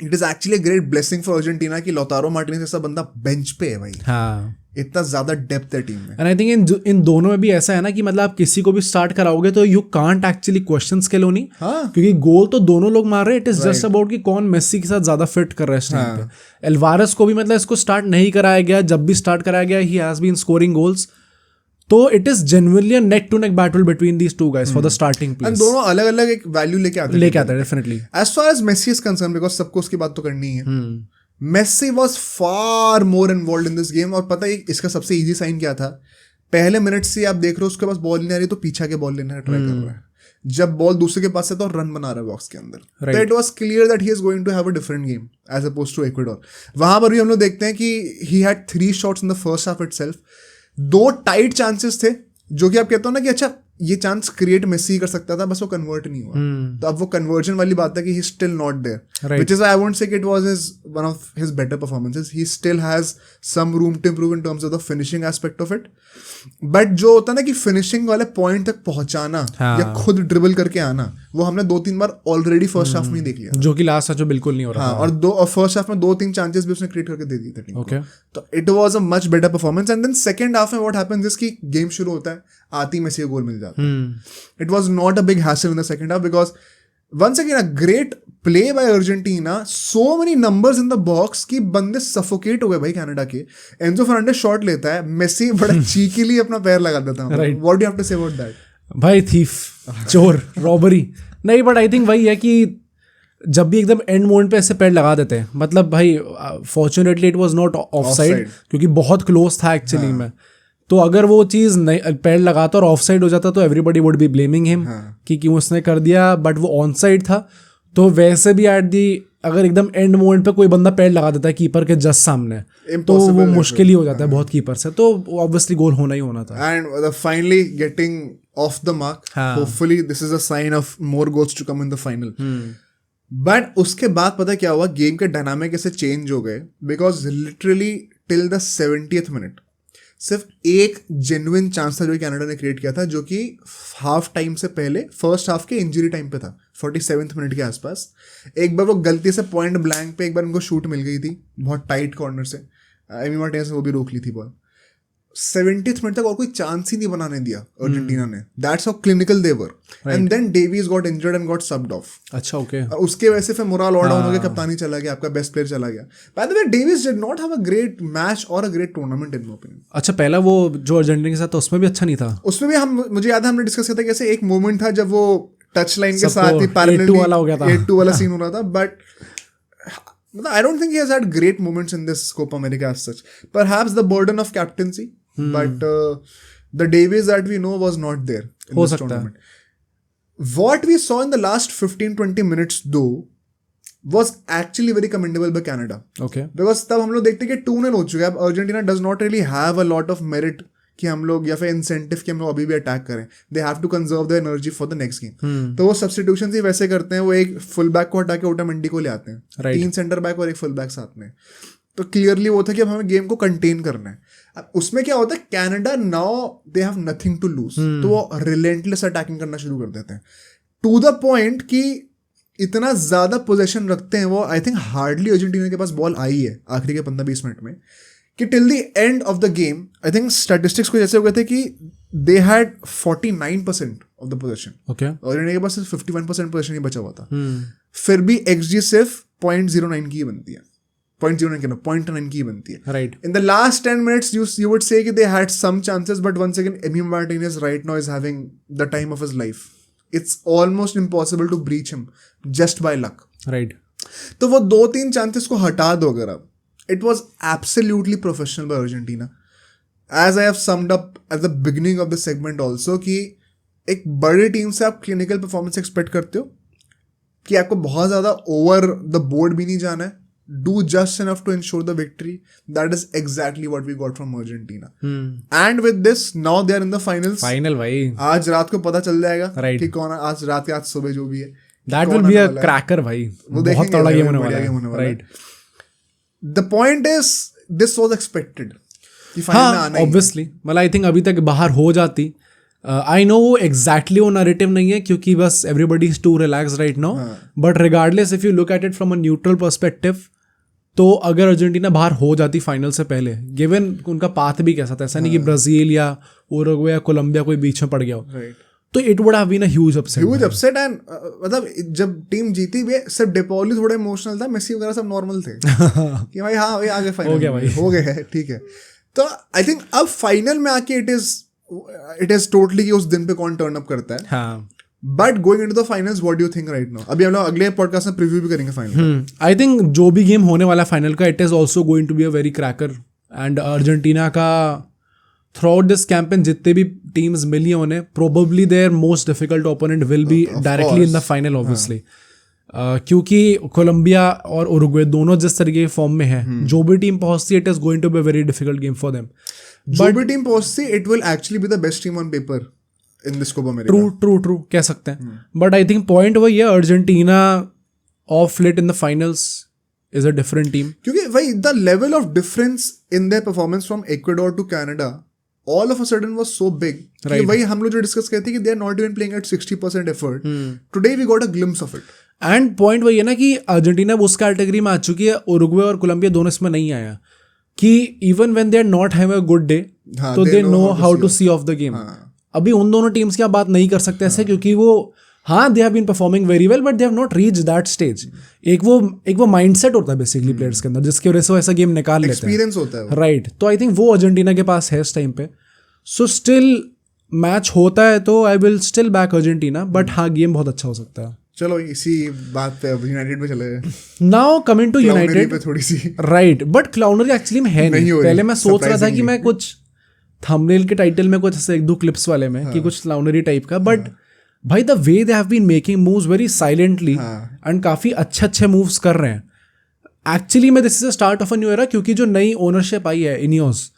S2: it is actually great blessing for Argentina कि लौतारो मार्टिनेज जैसा बंदा बेंच पे है भाई।
S1: हाँ,
S2: इतना ज्यादा डेप्थ है टीम में।
S1: एंड आई थिंक इन दोनों में भी ऐसा है ना कि मतलब आप किसी को भी स्टार्ट कराओगे तो यू कांट एक्चुअली क्वेश्चन स्केलोनी, क्योंकि गोल तो दोनों लोग मार रहे हैं। इट इज जस्ट अबाउट कि कौन मेसी के साथ ज्यादा फिट कर रहा है इस टाइम पे। एल्वारेस को भी मतलब इसको स्टार्ट नहीं कराया गया, जब भी स्टार्ट कराया गया he has been scoring goals. तो it is genuinely a neck to neck battle between these two guys for the starting place.
S2: And दोनों अलग अलग एक वैल्यू लेके आते हैं
S1: definitely.
S2: As far as Messi is concerned, because सबको उसकी बात तो करनी है। Messi was far more involve in this game, और पता है इसका सबसे इजी साइन क्या था? पहले मिनट से आप देख रहे हो उसके पास बॉल नहीं आ रही तो पीछा के बॉल लेने ट्राई कर रहा है, जब बॉल दूसरे के पास है तो रन बना रहा है बॉक्स के अंदर। तो it was clear that he is going to have a different game as opposed to Ecuador. वहां पर भी हम लोग देखते हैं कि he had 3 shots in the first half itself, 2 tight chances थे जो कि आप कहते हो ना कि अच्छा ये चांस क्रिएट मेसी कर सकता था, बस वो कन्वर्ट नहीं हुआ। तो अब वो कन्वर्जन वाली बात है कि he still not there, which is I won't say कि it was his one of his better performances. He still has some room to improve in terms of the finishing aspect of it, but जो होता है ना कि finishing वाले point तक पहुंचाना या खुद ड्रिबल करके आना, वो हमने 2-3 बार ऑलरेडी फर्स्ट हाफ में देख लिया,
S1: जो कि लास्ट हाफ जो बिल्कुल नहीं हो रहा।
S2: और फर्स्ट हाफ में 2-3 चांसेस भी उसने क्रिएट करके दे दिए थे टीम को। तो it was a much better performance. And then second half में व्हाट हैपेंस इज कि गेम शुरू होता है, आती मेसी को गोल मिल जाता है। It was not a big hassle in the second half because once again a great play by Argentina, so many numbers in the box कि बंदे सफोकेट हो गए भाई कनाडा के। एंजो फर्नांडिस शॉट लेता है, मेसी बड़ा चीकीली अपना पैर लगा देता है। What do you have to say about that?
S1: भाई थीफ, चोर, रॉबरी नहीं, बट आई थिंक वही है कि जब भी एकदम एंड मोमेंट पे ऐसे पैर लगा देते हैं, मतलब भाई fortunately it was not offside, क्योंकि बहुत क्लोज था एक्चुअली में। तो अगर वो चीज़ नहीं पैर लगाता और ऑफ साइड हो जाता तो everybody would be blaming him कि क्यों उसने कर दिया, बट वो ऑन साइड था। तो वैसे भी एट दी अगर एकदम एंड मोमेंट पे कोई बंदा पैर लगा देता है कीपर के जस्ट सामने, तो वो मुश्किल ही हो जाता है बहुत कीपर से, तो ऑब्वियसली गोल होना ही होना था।
S2: And finally getting off the mark, hopefully this is a sign of more goals to come in the final. But उसके बाद पता क्या हुआ, गेम के डायनामिक ऐसे चेंज हो गए, because literally till the 70th minute सिर्फ एक जेन्युइन चांस था जो कनाडा ने क्रिएट किया था, जो कि हाफ टाइम से पहले फर्स्ट हाफ के इंजरी टाइम पे था, 47th मिनट के आसपास। एक बार वो गलती से पॉइंट ब्लैंक पे एक बार उनको शूट मिल गई थी बहुत टाइट कॉर्नर से, एमी मार्टिनेज ने वो भी रोक ली थी बॉल। 70th मिनट तक और कोई चांस ही नहीं बनाने दिया अर्जेंटीना ने। That's how clinical they were. And then Davies got injured and got subbed off.
S1: अच्छा, ओके।
S2: उसके वजह से फिर मोराल ऑल डाउन हो गया, कप्तानी चला गया, आपका बेस्ट प्लेयर चला गया। By the way Davies did not have a great match और a great tournament in my opinion.
S1: अच्छा, पहला वो जो अर्जेंटीना के साथ था उसमें भी अच्छा नहीं था।
S2: उसमें भी मुझे याद है हमने डिस्कस किया था कैसे एक मोमेंट था जब वो टच लाइन के साथ ही पैरेलली 8-2 वाला सीन हो रहा था, but I don't think he has had great moments in this Copa America as such. Perhaps the burden of captaincy, but the Davies that we know was not there in this tournament. What we saw in the last 15-20 minutes though was actually very commendable by Canada.
S1: Okay.
S2: Because तब हम लोग देखते हैं कि 2-0 हो चुका है। अब Argentina does not really have a lot of merit कि हम लोग, या फिर इंसेंटिव कि हम लोग अभी भी अटैक करें. They have to conserve the energy for the next game. तो वो सब्स्टिट्यूशन ही वैसे करते हैं, वो एक फुल बैक को हटा के ओटामेंडी को ले आते हैं. 3 सेंटर बैक और एक फुल बैक साथ में. तो क्लियरली वो था कि अब हमें गेम को कंटेन करना है. अब उसमें क्या होता है, Canada now they have nothing to lose, तो वो रिलेंटलेस अटैकिंग करना शुरू कर देते हैं टू द पॉइंट कि इतना ज्यादा पोजेशन रखते हैं वो. आई थिंक हार्डली अर्जेंटीना के पास बॉल आई है आखिरी के 15-20 मिनट में, कि till the end of the game I think statistics को जैसे हो गए थे कि they had 49% of the possession.
S1: Okay,
S2: Argentina के पास सिर्फ 51% पोजेशन ही बचा हुआ था. फिर भी XG सिर्फ 0.09 की बनती है, 0.09 की बनती है.
S1: Right.
S2: In the last 10 minutes, you would say that they had some chances, but once again, Emi Martinez right now is having the time of his life. It's almost impossible to breach him just by luck.
S1: Right.
S2: तो वो 2-3 chances को हटा दो अगर आप. It was absolutely professional by Argentina. As I have summed up at the beginning of the segment also, कि एक बड़ी टीम से आप clinical performance expect करते हो, कि आपको बहुत ज़्यादा over the board भी नहीं जाना है. Do just enough to ensure the victory. That is exactly what we got from Argentina. And with this, now they are in the finals.
S1: Final भाई.
S2: आज रात को पता चल जाएगा
S1: Right.
S2: कि कौन, आज रात या आज सुबह जो भी है.
S1: That will be a cracker भाई. बहुत तगड़ा गेम होने वाला है. Right.
S2: The point is, this was expected. कि final में
S1: हाँ,
S2: आना ही है.
S1: ऑब्वियसली. मतलब आई थिंक अभी तक बाहर हो जाती. आई नो वो एग्जैक्टली वो नैरेटिव नहीं है, क्योंकि बस everybody is too relax right now. But regardless if you look at it from a neutral perspective, तो अगर अर्जेंटीना बाहर हो जाती फाइनल से पहले, गिवन उनका पाथ भी कैसा था, ऐसा नहीं कि ब्राजील या उरुग्वे या कोलंबिया कोई बीच में पड़ गया हो, तो it would have been a huge upset.
S2: Huge upset. And मतलब जब टीम जीती भी, सिर्फ डेपोली थोड़ा इमोशनल था, मेसी वगैरह सब नॉर्मल थे कि भाई हाँ भाई आगे फाइनल
S1: हो गया भाई,
S2: हो गया है, ठीक है. तो आई थिंक अब फाइनल में आके इट इज टोटली कि उस दिन पे कौन टर्न अप करता है.
S1: हाँ.
S2: But going into the finals, what do you think right now? अभी हम लोग अगले पॉडकास्ट में प्रीव्यू भी करेंगे फाइनल.
S1: आई थिंक जो भी गेम होने वाला है फाइनल का, it is also going to be a very cracker. And Argentina का थ्रू आउट दिस कैंपेन जितने भी टीम्स मिली हैं उन्हें, probably their most difficult opponent will be directly in the final obviously. क्योंकि कोलंबिया और उरुग्वे दोनों जिस तरीके के फॉर्म में है, जो भी टीम पहुंचती है, it is going to be a very difficult game for them.
S2: जो भी टीम पहुंचती, it will actually be the best team on paper in this Copa America. True कह सकते हैं. बट आई थिंक पॉइंट वही है, Argentina of late in the finals is a different team. क्योंकि भाई the level of difference in their performance from Ecuador to Canada all of a sudden was so big. कि वही हम लोग जो discuss करते हैं कि they are not even playing at 60% effort. Today we got a glimpse of it.
S1: And point वही है ना कि अर्जेंटीना उस कैटेगरी में आ चुकी है, उरुग्वे और कोलंबिया दोनों इसमें नहीं आया, कि even when they are not have a good day, तो they know how to see off the game. अभी उन दोनों टीम्स की आप बात नहीं कर सकते ऐसे, क्योंकि वो हाँ they have been performing very well, but they have not reach that stage. एक वो माइंडसेट होता है बेसिकली प्लेयर्स के अंदर, जिसकी वजह से वो ऐसा गेम निकाल लेते हैं.
S2: एक्सपीरियंस होता है.
S1: राइट. तो आई थिंक वो अर्जेंटीना के पास है इस टाइम पे. सो स्टिल मैच होता है तो I will still back Argentina, but हाँ गेम बहुत अच्छा हो सकता है.
S2: चलो इसी बात पे अब यूनाइटेड पे चले.
S1: नाउ कमिंग टू यूनाइटेड
S2: पे थोड़ी सी.
S1: राइट. बट क्लाउनरी एक्चुअली में है नहीं. पहले मैं सोच रहा था कि मैं कुछ थंबनेल के टाइटल में कुछ ऐसे 1-2 क्लिप्स वाले में कि कुछ क्लाउनरी टाइप का, बट भाई the way they have been making moves very silently and काफी अच्छे मूव्स कर रहे हैं. एक्चुअली में this is a start of a new era, क्योंकि जो नई ओनरशिप आई है इनियोस,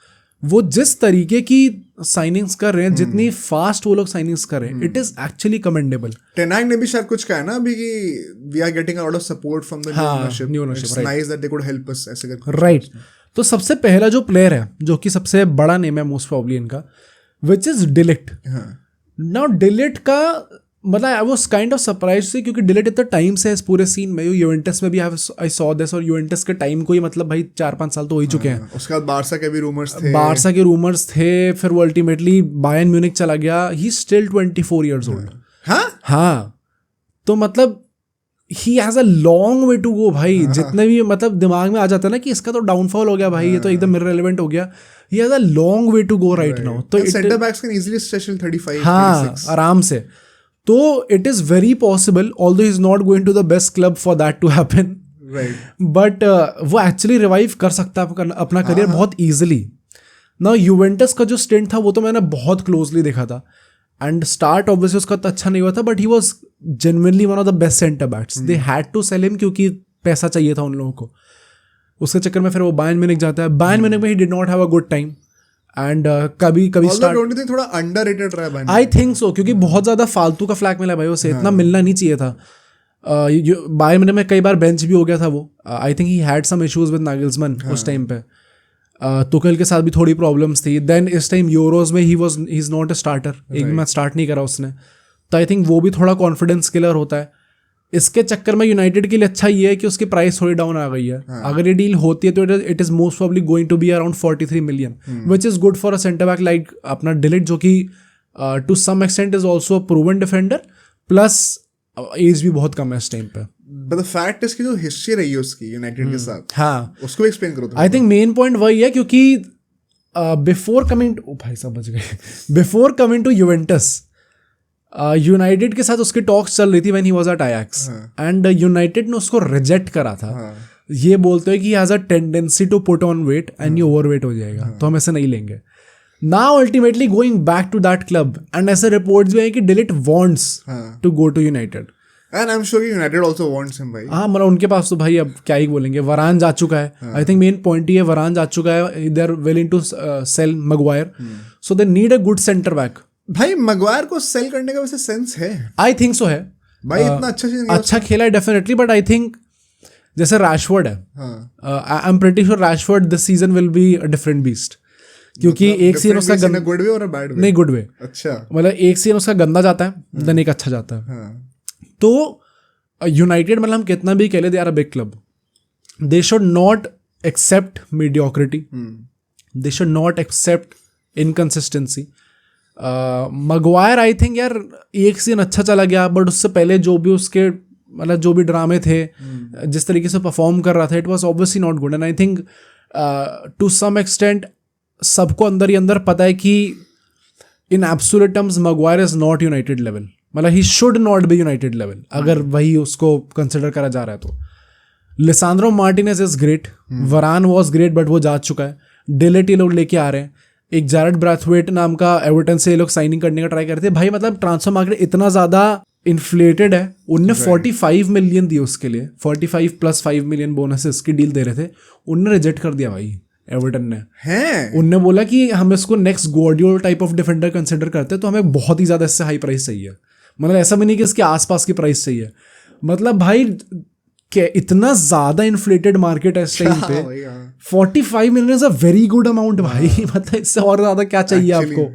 S1: वो जिस तरीके की साइनिंग्स कर रहे हैं, जितनी फास्ट वो लोग साइनिंग्स कर रहे हैं, it is actually commendable.
S2: Ten Hag ने भी शायद कुछ कहा ना अभी कि we are getting a lot of support from the new ownership. It's nice that they could help us ऐसे करके.
S1: राइट. तो सबसे पहला जो प्लेयर है, जो कि सबसे बड़ा नेम है मोस्ट प्रोबब्ली इनका, विच इज डिलिक्ट. नाउ डिलिक्ट का मतलब I was kind of surprise से, क्योंकि डिलिक्ट इतना टाइम से इस पूरे सीन में, यूवेंटस में भी आई सॉ दिस, और यूवेंटस के टाइम को ही मतलब भाई 4-5 साल तो हो ही चुके हैं.
S2: उसके बाद बारसा के भी रूमर्स थे.
S1: बारसा के रूमर्स थे, फिर वो अल्टीमेटली बायर्न म्यूनिख चला गया. He still 24 years old. हाँ. तो मतलब he has a long way to go भाई. जितने भी मतलब दिमाग में आ जाता है ना कि इसका तो डाउनफॉल हो गया भाई, ये तो एकदम इररिलेवेंट हो गया, he has a long way to go right now. तो
S2: centre backs can easily stretch 35.
S1: हाँ, आराम से. तो it is very possible, although he is not going to the best club for that to happen, but वो actually revive कर सकता है अपना करियर बहुत ईजिली. ना यूवेंटस का जो स्टेंट था वो तो मैंने बहुत क्लोजली देखा था, एंड स्टार्ट ऑब्वियसली उसका तो अच्छा नहीं हुआ था, but he was genuinely one of the best centre backs. They had to sell him क्योंकि पैसा चाहिए था उन लोगों को. उसके चक्कर में फिर वो बायर्न म्यूनिख जाता है. बायर्न म्यूनिख में he did not have a good time, and कभी कभी
S2: Although don't you think थोड़ा अंडररेटेड रहा है भाई?
S1: आई थिंक सो, क्योंकि बहुत ज़्यादा फालतू का फ्लैग मिला है भाई उसे, इतना मिलना नहीं चाहिए था. बायर म्यूनिख में कई बार बेंच भी हो गया था वो. I think he had some issues with Nagelsmann उस टाइम पे. तुकल के साथ भी थोड़ी प्रॉब्लम्स थी. देन इस टाइम यूरोज में ही इज नॉट अ स्टार्टर, एक भी मैच स्टार्ट नहीं करा उसने. तो आई थिंक वो भी थोड़ा कॉन्फिडेंस किलर होता है. इसके चक्कर में यूनाइटेड के लिए अच्छा ये है कि उसकी प्राइस थोड़ी डाउन आ गई है. अगर ये डील होती है तो it is most probably going to be around 43 million, which is good for a centre back like अपना डिलिट, जो कि to some extent is also a proven defender, plus age भी बहुत कम है इस टाइम पे.
S2: But the fact is कि जो हिस्ट्री रही है उसकी यूनाइटेड के साथ,
S1: हाँ,
S2: उसको एक्सप्लेन करो.
S1: आई थिंक मेन पॉइंट वही है, क्योंकि बिफोर कमिंग भाई साहब बच गए, before coming to Juventus, United के साथ उसकी टॉक्स चल रही थी when he was at Ajax, and United ने उसको रिजेक्ट करा था. ये बोलते हैं कि has a tendency to put on weight and ये ओवरवेट हो जाएगा, तो हम ऐसे नहीं लेंगे. Now ultimately going back to that club, and ऐसे रिपोर्ट्स भी हैं कि de Ligt wants to go to United.
S2: And I'm sure United also wants him भाई.
S1: हाँ, मतलब उनके पास तो भाई अब क्या ही बोलेंगे. वरान जा चुका है. आई थिंक मेन पॉइंट ही है, वरान जा चुका है. They are willing to sell Maguire, so they need a good centre back.
S2: भाई मैगवायर को सेल करने का वैसे सेंस है?
S1: आई थिंक सो है
S2: भाई. इतना
S1: अच्छा खेला है डेफिनेटली, बट आई थिंक जैसे रैशफोर्ड है, I am pretty sure Rashford this season will be a different beast, क्योंकि एक सीजन उसका
S2: गुड वे और बैड वे?
S1: नहीं, गुड वे.
S2: अच्छा,
S1: मतलब एक सीजन उसका गंदा जाता है, देन एक अच्छा जाता है. तो यूनाइटेड मतलब हम कितना भी कह ले, they are a big club. They should not accept mediocrity, they should not accept inconsistency. Maguire I think यार एक सीजन अच्छा चला गया, बट उससे पहले जो भी उसके मतलब जो भी ड्रामे थे, जिस तरीके से परफॉर्म कर रहा था, it was obviously not good. And I think to some extent सबको अंदर ही अंदर पता है कि in absolute terms Maguire is not United level. मतलब he should not be United level अगर वही उसको कंसिडर करा जा रहा है तो. Lisandro Martinez is great, Varane was great, but वो जा चुका है. डिलिट ये लोग लेके आ रहे हैं. एक जैरेड ब्रैथवेट नाम का एवर्टन से ये लोग साइनिंग करने का ट्राई करते हैं. भाई मतलब ट्रांसफर मार्केट इतना ज़्यादा इन्फ्लेटेड है. उनने 45 मिलियन दिए उसके लिए, 45 प्लस 5 मिलियन बोनसेस की डील दे रहे थे. उनने रिजेक्ट कर दिया भाई एवर्टन ने. उनने बोला कि हम इसको next Gvardiol type of defender consider करते हैं, तो हमें बहुत ही ज़्यादा इससे हाई प्राइस चाहिए. मतलब ऐसा भी नहीं कि इसके आसपास की प्राइस चाहिए. मतलब भाई इतना ज़्यादा इन्फ्लेटेड मार्केट है इस टाइम पे. 45 million is a very good amount भाई. मतलब इससे और ज़्यादा क्या चाहिए आपको.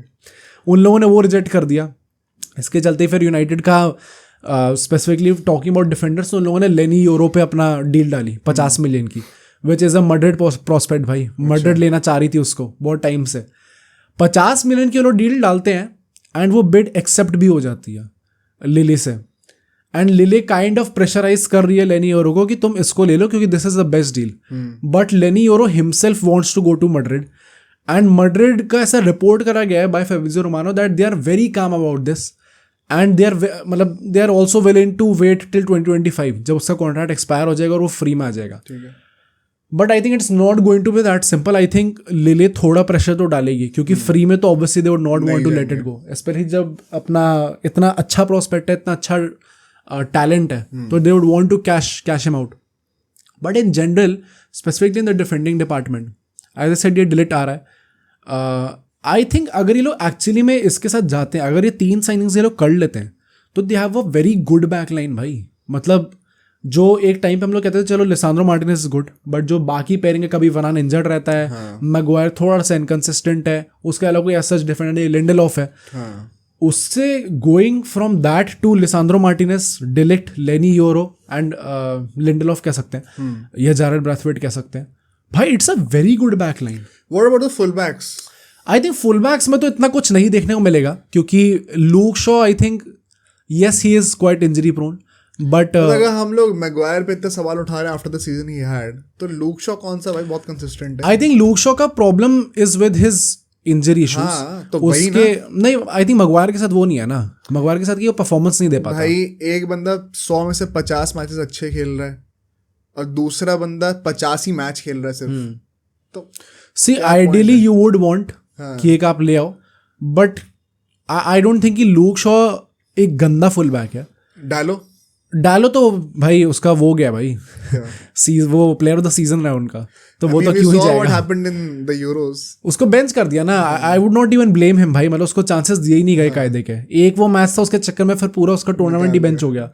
S1: उन लोगों ने वो रिजेक्ट कर दिया. इसके चलते फिर यूनाइटेड का स्पेसिफिकली टॉकिंग अबाउट डिफेंडर्स, तो उन लोगों ने लेनी यूरो पे अपना डील डाली 50 मिलियन की, which is a murdered prospect भाई. मर्डर्ड लेना चाह रही थी उसको बहुत टाइम से. 50 मिलियन की लोग डील डालते हैं एंड वो बिड एक्सेप्ट भी हो जाती है लिली से. And Lille kind of pressurise कर रही है लेनी यूरो को कि तुम इसको ले लो क्योंकि this is the best deal. But Leny Yoro himself wants to go to Madrid, and Madrid का ऐसा रिपोर्ट करा गया है by Fabrizio Romano that they are very calm about this, and they are also willing to wait till 2025 जब उसका contract expire हो जाएगा और वो फ्री में आ जाएगा. But I think it's not going to be that simple. I think Lille थोड़ा प्रेशर तो डालेगी, क्योंकि फ्री में तो obviously they would not want to let it go, specially जब अपना इतना अच्छा प्रोस्पेक्ट है, इतना अच्छा टैलेंट है, तो they would want to cash him out. But in general specifically in the defending department, as I said, ये डिलीट आ रहा है. आई थिंक अगर ये लोग एक्चुअली में इसके साथ जाते हैं, अगर ये 3 साइनिंग्स ये लोग कर लेते हैं, तो they have a very good back line भाई. मतलब जो एक टाइम पे हम लोग कहते थे चलो Lisandro Martinez is good, but जो बाकी पेयरिंग है, कभी वरान इंजर्ड रहता है, मैगवायर थोड़ा सा इनकंसिस्टेंट है, उसके अलावा कोई ऐसा डिफेंडर नहीं, लिंडेलॉफ है. उससे going from that to Lisandro Martinez, de Ligt, Leny Yoro and Lindelof कह सकते हैं, या जैरेड ब्रैथवेट कह सकते हैं. भाई it's a very good back line.
S2: What about the full backs?
S1: I think full backs में तो इतना कुछ नहीं देखने को मिलेगा, क्योंकि Luke Shaw I think yes he is quite injury prone, but
S2: अगर हम लोग मैगवायर पे इतने सवाल उठा रहे हैं after the season he had, तो लूक शॉ कौन सा भाई बहुत कंसिस्टेंट है.
S1: आई थिंक लूक शॉ का problem is with his injury issues.
S2: तो
S1: उसके नहीं, आई थिंक मैगवायर के साथ वो नहीं है ना. मैगवायर के साथ की वो परफॉर्मेंस नहीं दे पाता
S2: भाई. एक बंदा 100 में से 50 मैचेस अच्छे खेल रहा है और दूसरा बंदा 85 मैच खेल रहा है सिर्फ. तो
S1: सी आइडियली यू वुड वांट कि एक आप ले आओ, बट आई डोंट थिंक कि लूक शॉ एक गंदा फुल बैक है. डालो तो भाई उसका वो गया भाई
S2: क्या
S1: वो प्लेयर ऑफ द सीजन रहा उनका, तो वो
S2: I
S1: तो
S2: mean, we
S1: क्यों ही
S2: saw what
S1: जाएगा।
S2: happened in the Euros.
S1: उसको बेंच कर दिया ना, I would not even blame him भाई, मतलब उसको चांसेस दिए ही नहीं गए कायदे के। एक वो मैच था उसके चक्कर में फिर पूरा उसका टूर्नामेंट ही बेंच हो गया।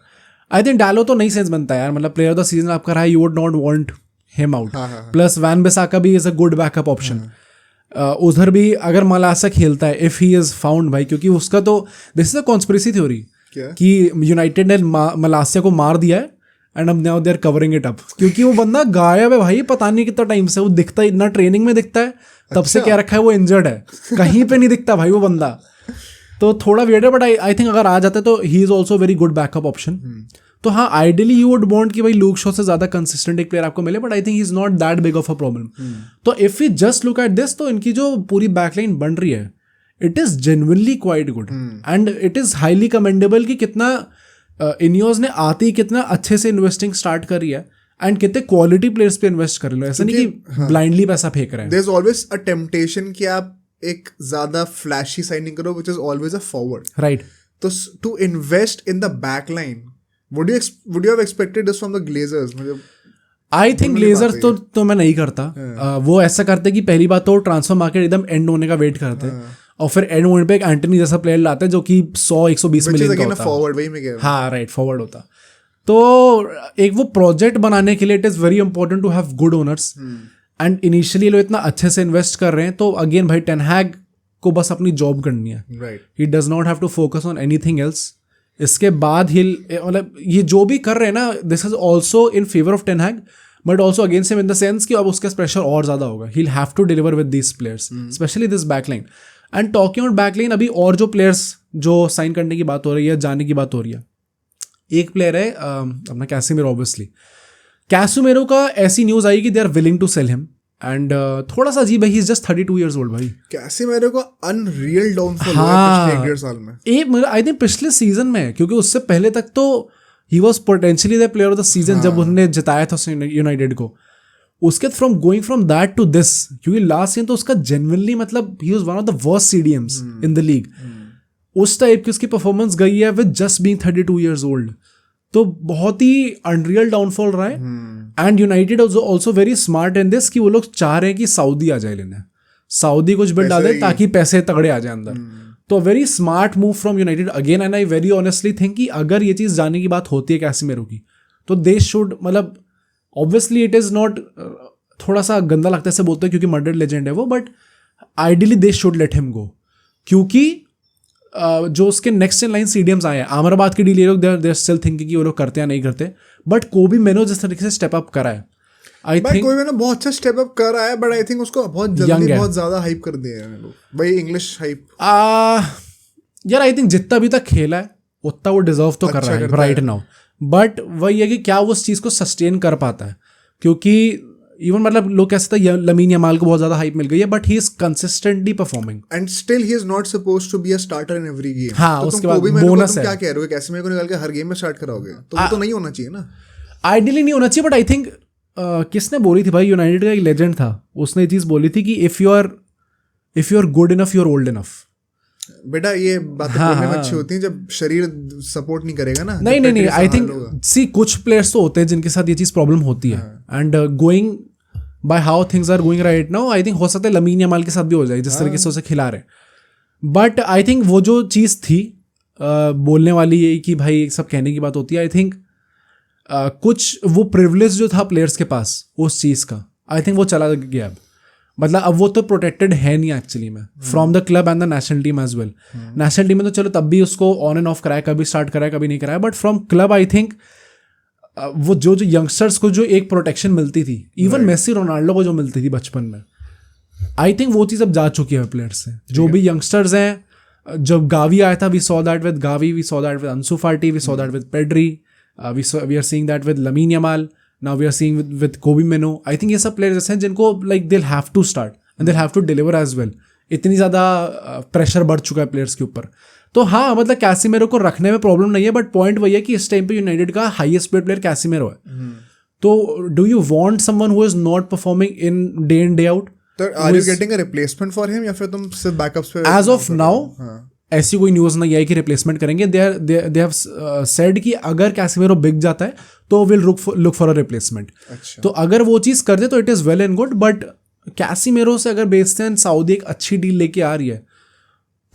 S1: आई थिंक डालो तो नहीं सेंस बनता है यार, मतलब प्लेयर ऑफ द सीजन आपका रहा है, you would not want him out. Plus Wan Bissaka भी is a good backup option. उधर भी अगर मलासा खेलता है इफ ही इज फाउंड भाई, क्योंकि उसका तो this is a conspiracy theory
S2: क्या
S1: कि यूनाइटेड ने मलासिया को मार दिया है एंड अब now they are covering it up, क्योंकि वो बंदा गायब है भाई, पता नहीं कितना टाइम से वो दिखता है, ना ट्रेनिंग में दिखता है, तब से क्या रखा है वो इंजर्ड है, कहीं पे नहीं दिखता भाई वो बंदा, तो थोड़ा वियर्ड है। बट आई थिंक अगर आ जाता है तो he is also very good backup option. तो हाँ आइडियली यू वुड वांट कि भाई लूक शॉ से ज्यादा कंसिस्टेंट एक प्लेयर आपको मिले, but I think he is not that big of a problem. So if you just look at this, तो इनकी जो पूरी बैकलाइन बन रही है it is genuinely quite good and it is highly commendable कि कितना इनियोस ने आते ही कितना अच्छे से इन्वेस्टिंग स्टार्ट करी है एंड कितने क्वालिटी प्लेयर्स पे इन्वेस्ट कर लो, ऐसा नहीं कि ब्लाइंडली पैसा फेंक रहे हैं।
S2: There's always a temptation कि आप एक ज्यादा फ्लैशी साइनिंग करो, which is always a forward.
S1: Right
S2: तो to invest in the back line, would you have expected this from the Glazers? मतलब
S1: आई थिंक ग्लेजर तो मैं नहीं करता। वो ऐसा करते कि पहली बात तो ट्रांसफर मार्केट एकदम एंड होने का वेट करते और फिर एंड होने पे एक एंटनी जैसा प्लेयर लाते हैं जो कि 100-120 मिलियन का होता है।
S2: फॉरवर्ड वही मैं कह रहा हूँ।
S1: हाँ राइट, फॉरवर्ड होता। तो एक वो प्रोजेक्ट बनाने के लिए it is very important to have good owners and initially लोग इतना अच्छे से इन्वेस्ट कर रहे हैं, तो अगेन भाई टेन हैग को बस अपनी जॉब करनी है,
S2: right
S1: he does not have to focus on anything else. इसके बाद ही मतलब ये जो भी कर रहे हैं ना, this is also in favour of Ten Hag but also against him in the sense कि अब उसका प्रेशर और ज्यादा होगा, he have to deliver with this players specially this backline. And talking about backline, अभी और जो प्लेयर्स जो साइन करने की बात हो रही है, जाने की बात हो रही है, एक प्लेयर है अपना कैसिमेरो। ऑब्वियसली कैसिमेरो का ऐसी न्यूज आई कि they are willing to sell him and थोड़ा सा अजीब है, he is just 32 years old भाई।
S2: कैसिमेरो को अनरियल डाउनफॉल हुआ
S1: हाँ।
S2: पिछले 1.5 साल में।
S1: आई थिंक पिछले सीजन में, क्योंकि उससे पहले तक तो he was potentially the player of the season जब उन्होंने जिताया था यूनाइटेड को। उसके from going from that to this, क्योंकि लास्ट सीजन तो उसका जेन्युइनली मतलब he was one of the worst CDMs in the league. उस टाइप की उसकी परफॉर्मेंस गई है with just being 32 years old, तो बहुत ही अनरियल डाउनफॉल रहा है। And United also very smart in this कि वो लोग चाह रहे हैं कि सऊदी आ जाए लेने, सऊदी कुछ बिल्ड डाले ताकि पैसे तगड़े आ जाए अंदर। तो very smart move from United again. And I very honestly think कि अगर ये चीज़ जाने की बात होती है कैसिमेरो की, तो दे शुड, मतलब ऑब्वियसली इट इज़ नॉट, थोड़ा सा गंदा लगता है ऐसे बोलते हैं क्योंकि मर्डर लेजेंड है वो, but ideally they should let him go, क्योंकि जो उसके नेक्स्ट इन लाइन CDMs आए हैं, अमराबाद की डील ये लोग देर स्टिल थिंकिंग कि वो लोग करते हैं नहीं करते, बट कोबी मेनो जिस तरीके से स्टेप अप करा है, आई थिंक
S2: कोई मैंने बहुत अच्छा स्टेप अप कर रहा है, बट आई थिंक उसको बहुत जल्दी बहुत ज्यादा हाइप कर दिया है लोग भाई, इंग्लिश हाइप।
S1: यार आई थिंक जितना अभी तक खेला है उतना वो डिजर्व तो कर रहा है राइट नाउ, बट वही है कि क्या वो उस चीज़ को सस्टेन कर पाता है, क्योंकि इवन मतलब लोग कह सकते हैं लमीन यमाल को बहुत ज्यादा हाइप मिल गई है, but he is consistently performing
S2: and still he is not supposed to be a starter in every game.
S1: हाँ,
S2: तो
S1: उसके बाद बोनस है।
S2: क्या कह रहे हो, कैसे मेरे को निकाल के हर गेम में स्टार्ट कराओगे, तो वो तो नहीं होना चाहिए ना।
S1: आइडियली नहीं होना चाहिए, बट आई थिंक किसने बोली थी भाई, यूनाइटेड का एक लेजेंड था, उसने ये चीज बोली थी कि if you are good enough you are old enough.
S2: बेटा ये बातें बोलने में अच्छी होती हैं जब शरीर सपोर्ट नहीं करेगा ना।
S1: नहीं आई थिंक सी कुछ प्लेयर्स तो होते हैं जिनके साथ ये चीज प्रॉब्लम होती है, and going by how things are going right now, I think हो सकता है लमीन यमाल के साथ भी हो जाए जिस तरीके से उसे खिला रहे। बट आई थिंक वो जो चीज़ थी बोलने वाली ये कि भाई सब कहने की बात होती है, आई थिंक कुछ वो प्रिविलेज जो था प्लेयर्स के पास उस चीज़ का, आई थिंक वो चला गया अब। मतलब अब वो तो प्रोटेक्टेड है नहीं एक्चुअली में from the club and the national team as well. National team में तो चलो तब भी उसको ऑन एंड ऑफ कराया, कभी स्टार्ट कराया कभी नहीं कराया, but from club I think वो जो यंगस्टर्स को जो एक प्रोटेक्शन मिलती थी, इवन मेसी रोनाल्डो को जो मिलती थी बचपन में, आई थिंक वो चीज़ अब जा चुकी है प्लेयर्स से। जो भी यंगस्टर्स हैं, जब गावी आया था we saw that with Gavi, we saw that with Ansu Fati, we saw that with Pedri, we are seeing that with Lamine Yamal, now we are seeing with Kobbie Mainoo. I think ये सब players हैं जिनको like they have to start and they have to deliver as well. इतनी ज़्यादा pressure बढ़ चुका है players के ऊपर। तो हाँ, मतलब कैसिमेरो को रखने में प्रॉब्लम नहीं है, बट पॉइंट वही है कि इस टाइम पे यूनाइटेड का हाईएस्ट पेड प्लेयर कैसिमेरो है। तो do you want someone who is not performing in day out?
S2: तो are you getting a replacement for him या फिर तुम सिर्फ बैकअप्स पे?
S1: एज ऑफ नाउ ऐसी कोई न्यूज़ नहीं आई कि रिप्लेसमेंट करेंगे. दे हैव सेड कि अगर कैसिमेरो बिक जाता है तो will look for a replacement.
S2: अच्छा.
S1: तो अगर वो चीज़ कर दे तो it is well and good. But Casemiro से अगर बेचते हैं, सऊदी एक अच्छी डील लेके आ रही है,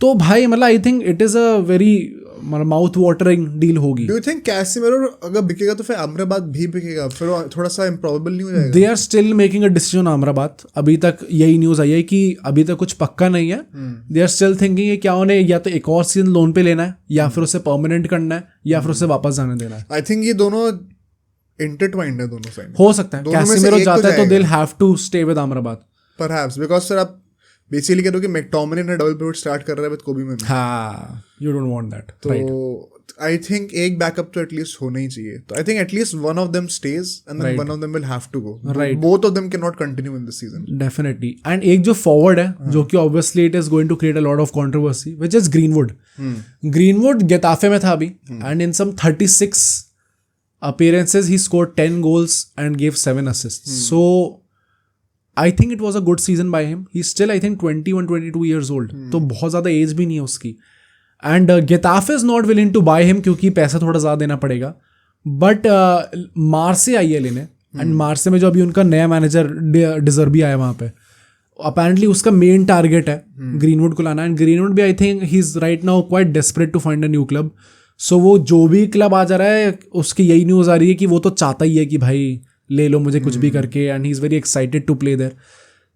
S1: तो भाई मतलब आई think it is a very mouth watering deal होगी.
S2: डू यू थिंक कैसिमेरो अगर बिकेगा तो फिर अमराबाद भी बिकेगा? फिर वो थोड़ा सा इम्प्रॉबेबल नहीं हो जाएगा?
S1: They are still making a decision Amrabat. अभी तक यही न्यूज़ आई है कि अभी तक कुछ पक्का नहीं है. दे आर स्टिल थिंकिंग क्या उन्हें या तो एक और सीजन लोन पे लेना है, या फिर उसे परमानेंट करना है, या फिर उसे वापस जाने देना है.
S2: आई थिंक ये दोनों इंटरट्वाइंड है दोनों साइड.
S1: हो सकता है कैसिमेरो जाता है तो they will have to stay with Amrabat.
S2: Perhaps because sir आप बेसिकली कह रहे हो कि मैकटोमिनी ने डबल पिवट स्टार्ट कर रहा है विद कोबी मैन.
S1: हाँ, यू डोंट वांट दैट.
S2: तो आई थिंक एक बैकअप तो एटलीस्ट होना ही चाहिए. तो I think at least one of them stays and then one of them will have to go.
S1: Right.
S2: Both of them can not continue in this season.
S1: Definitely. And एक जो forward है जो कि obviously it is going to create a lot of controversy, which is Greenwood. Greenwood Getafe में था अभी, and in some 36 appearances he scored 10 goals and gave 7 assists. So I think it was a good season by him. He's still I think 21-22 years old. तो बहुत ज़्यादा as भी नहीं है उसकी. And Getafe is not willing to buy him क्योंकि पैसा थोड़ा ज़्यादा देना पड़ेगा. बट मार्से आई है लेने, एंड मार्से में जो अभी उनका नया मैनेजर डिजर्बी आया वहाँ पे, अपेरेंटली उसका मेन टारगेट है ग्रीनवुड को लाना. एंड ग्रीनवुड भी I think he is right now quite desperate to find a new club. So वो जो भी क्लब आ जा रहा है उसकी यही न्यूज़ आ रही है कि वो तो चाहता ही है कि भाई ले लो मुझे कुछ भी करके, and he is very excited to play there.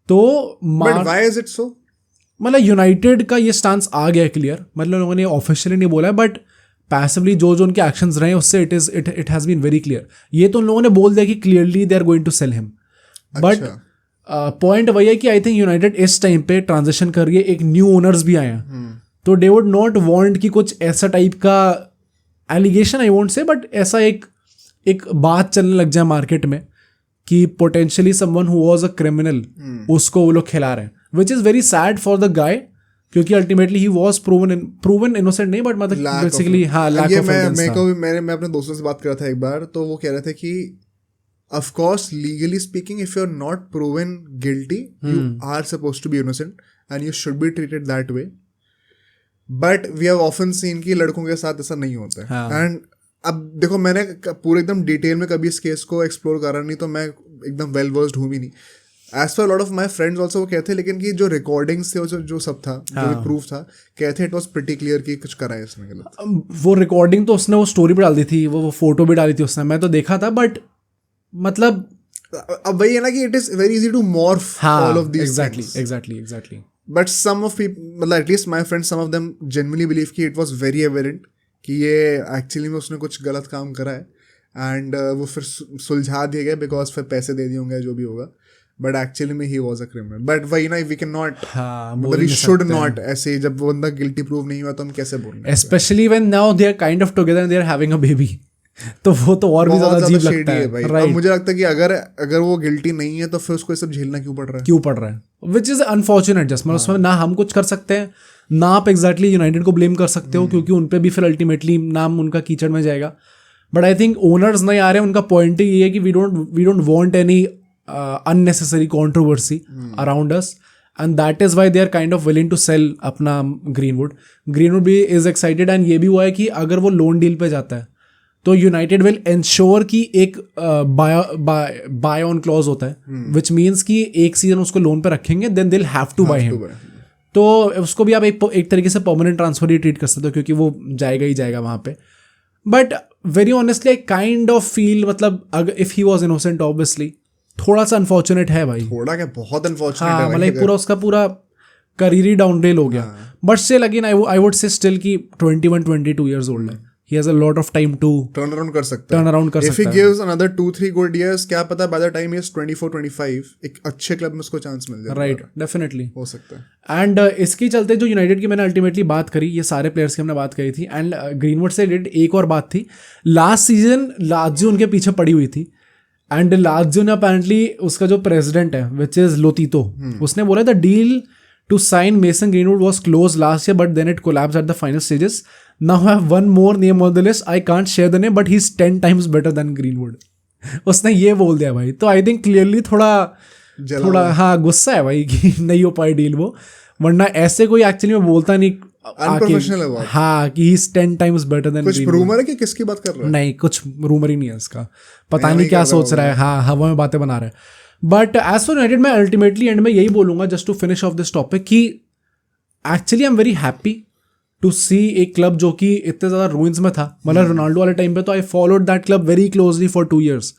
S1: तो
S2: but why is it so?
S1: मतलब यूनाइटेड का ये स्टांस आ गया है क्लियर. मतलब लोगों ने ऑफिशियली नहीं बोला है, बट पैसिवली जो जो उनके एक्शंस रहे उससे it has been very clear. ये तो उन लोगों ने बोल दिया कि clearly they are going to sell him. But point वही है कि आई थिंक यूनाइटेड इस टाइम पे ट्रांजिशन कर रही है, एक न्यू ओनर्स भी आए हैं. तो दे वुड नॉट वांट कि कुछ ऐसा टाइप का allegation I won't say, but ऐसा एक बात चलने लग जाए मार्केट में कि potentially someone who was a criminal उसको वो लोग खिला रहे हैं, which is very sad for the guy, क्योंकि ultimately he was proven innocent नहीं, बट मतलब बेसिकली हाँ लैक ऑफ एविडेंस.
S2: मैं अपने दोस्तों से बात कर रहा था एक बार, तो वो कह रहे थे कि of course legally speaking if you're not proven guilty you are supposed to be innocent and you should be treated that way. But we have often seen कि लड़कों के साथ ऐसा नहीं होता है. एंड अब देखो मैंने पूरे एकदम डिटेल में कभी इस केस को एक्सप्लोर करा नहीं, तो मैं एकदम वेल वर्स्ड हूँ भी नहीं. As for lot of my friends also वो कहते, लेकिन कि जो रिकॉर्डिंग्स थे जो सब था, जो प्रूफ था, कहते इट वॉज प्रिटी क्लियर कि कुछ करा है इसने गलत.
S1: वो रिकॉर्डिंग तो उसने वो स्टोरी पे डाल दी थी, वो फोटो भी डाली थी उसने, मैं तो देखा था. बट मतलब
S2: अब वही है ना कि it is very easy to morph all of these.
S1: Exactly.
S2: But some of people, मतलब at least my friend, some of them genuinely believe कि इट वॉज वेरी एविडेंट कि ये एक्चुअली में उसने कुछ गलत काम करा है. एंड वो फिर सुलझा दिया गया बिकॉज फिर पैसे दे दिए होंगे जो भी होगा. बट एक्चुअली में he was a criminal. But वही ना, वी कैन नॉट, मतलब वी शुड नॉट ऐसे, जब वो बंदा गिल्टी प्रूव नहीं हुआ तो हम कैसे बोल रहे हैं.
S1: Specially when now they are kind of together and they are having a baby, तो वो तो और भी ज्यादा अजीब लगता है
S2: भाई. right. मुझे लगता है कि अगर वो गिल्टी नहीं है तो फिर उसको ये सब झेलना क्यों पड़ रहा है. Which is unfortunate. जस्ट मतलब उसमें ना हम कुछ कर सकते हैं, ना आप एग्जैक्टली यूनाइटेड को ब्लेम कर सकते हो, क्योंकि उन पे भी फिर अल्टीमेटली नाम उनका कीचड़ में जाएगा. बट आई थिंक ओनर्स नहीं आ रहे हैं, उनका पॉइंट ही ये है कि we don't want any unnecessary controversy around us, and that is why they are kind of willing to sell अपना Greenwood भी is excited. and ये भी हुआ है कि अगर वो लोन डील पे जाता है तो यूनाइटेड विल इंश्योर कि एक बाय ऑन क्लॉज होता है, विच मीन्स कि एक सीजन उसको लोन पे रखेंगे, देन दिल हैव टू बाय हिम. तो उसको भी आप एक तरीके से परमानेंट ट्रांसफर ही ट्रीट कर सकते हो, क्योंकि वो जाएगा ही जाएगा वहाँ पे. But very honestly I kind of feel, मतलब अगर if he was innocent obviously थोड़ा सा अनफॉर्चुनेट है भाई. थोड़ा क्या, बहुत अनफॉर्चुनेट है.
S1: मतलब पूरा उसका पूरा करियर ही डाउनरेल हो गया. But still again I would say still कि 21-22 ईयर्स ओल्ड है. He has a lot of time to
S2: turn around कर सकता है. If he gives another 2-3 good years, क्या पता by the time he is 24-25 एक अच्छे क्लब में उसको चांस मिल जाए.
S1: राइट, डेफिनेटली
S2: हो सकता है.
S1: एंड इसके चलते जो यूनाइटेड की मैंने अल्टीमेटली बात करी, ये सारे प्लेयर्स की हमने बात करी थी. एंड ग्रीनवुड से रिलेटेड एक और बात थी. लास्ट सीजन लाज़ियो उनके पीछे पड़ी हुई थी, एंड लाज़ियो ने अपेरेंटली उसका जो प्रेसिडेंट है विच इज लोतीतो, उसने बोला the deal to sign Mason Greenwood was closed last year, but then it collapsed at the final stages. Now I have one more name on the list. I can't share the name, but he's 10 times better than Greenwood. उसने ये बोल दिया भाई. तो I think clearly थोड़ा हाँ गुस्सा है भाई कि नहीं हो पाई डील वो, वरना ऐसे कोई एक्चुअली में बोलता नहीं
S2: Unprofessional है बहुत।
S1: हाँ कि he is 10 times better than
S2: कुछ रूमर है कि किसकी बात कर रहा है?
S1: नहीं, कुछ रूमर ही नहीं है इसका, पता नहीं क्या सोच रहा है, हाँ हवा में बातें बना रहा है। बट एज फॉर यूनाइटेड मैं अल्टीमेटली एंड में यही बोलूंगा just to finish off this topic कि actually I am very happy to see एक क्लब जो कि इतने ज़्यादा रूइंस में था, मतलब रोनाल्डो वाले टाइम पे तो I followed that club very closely for 2 years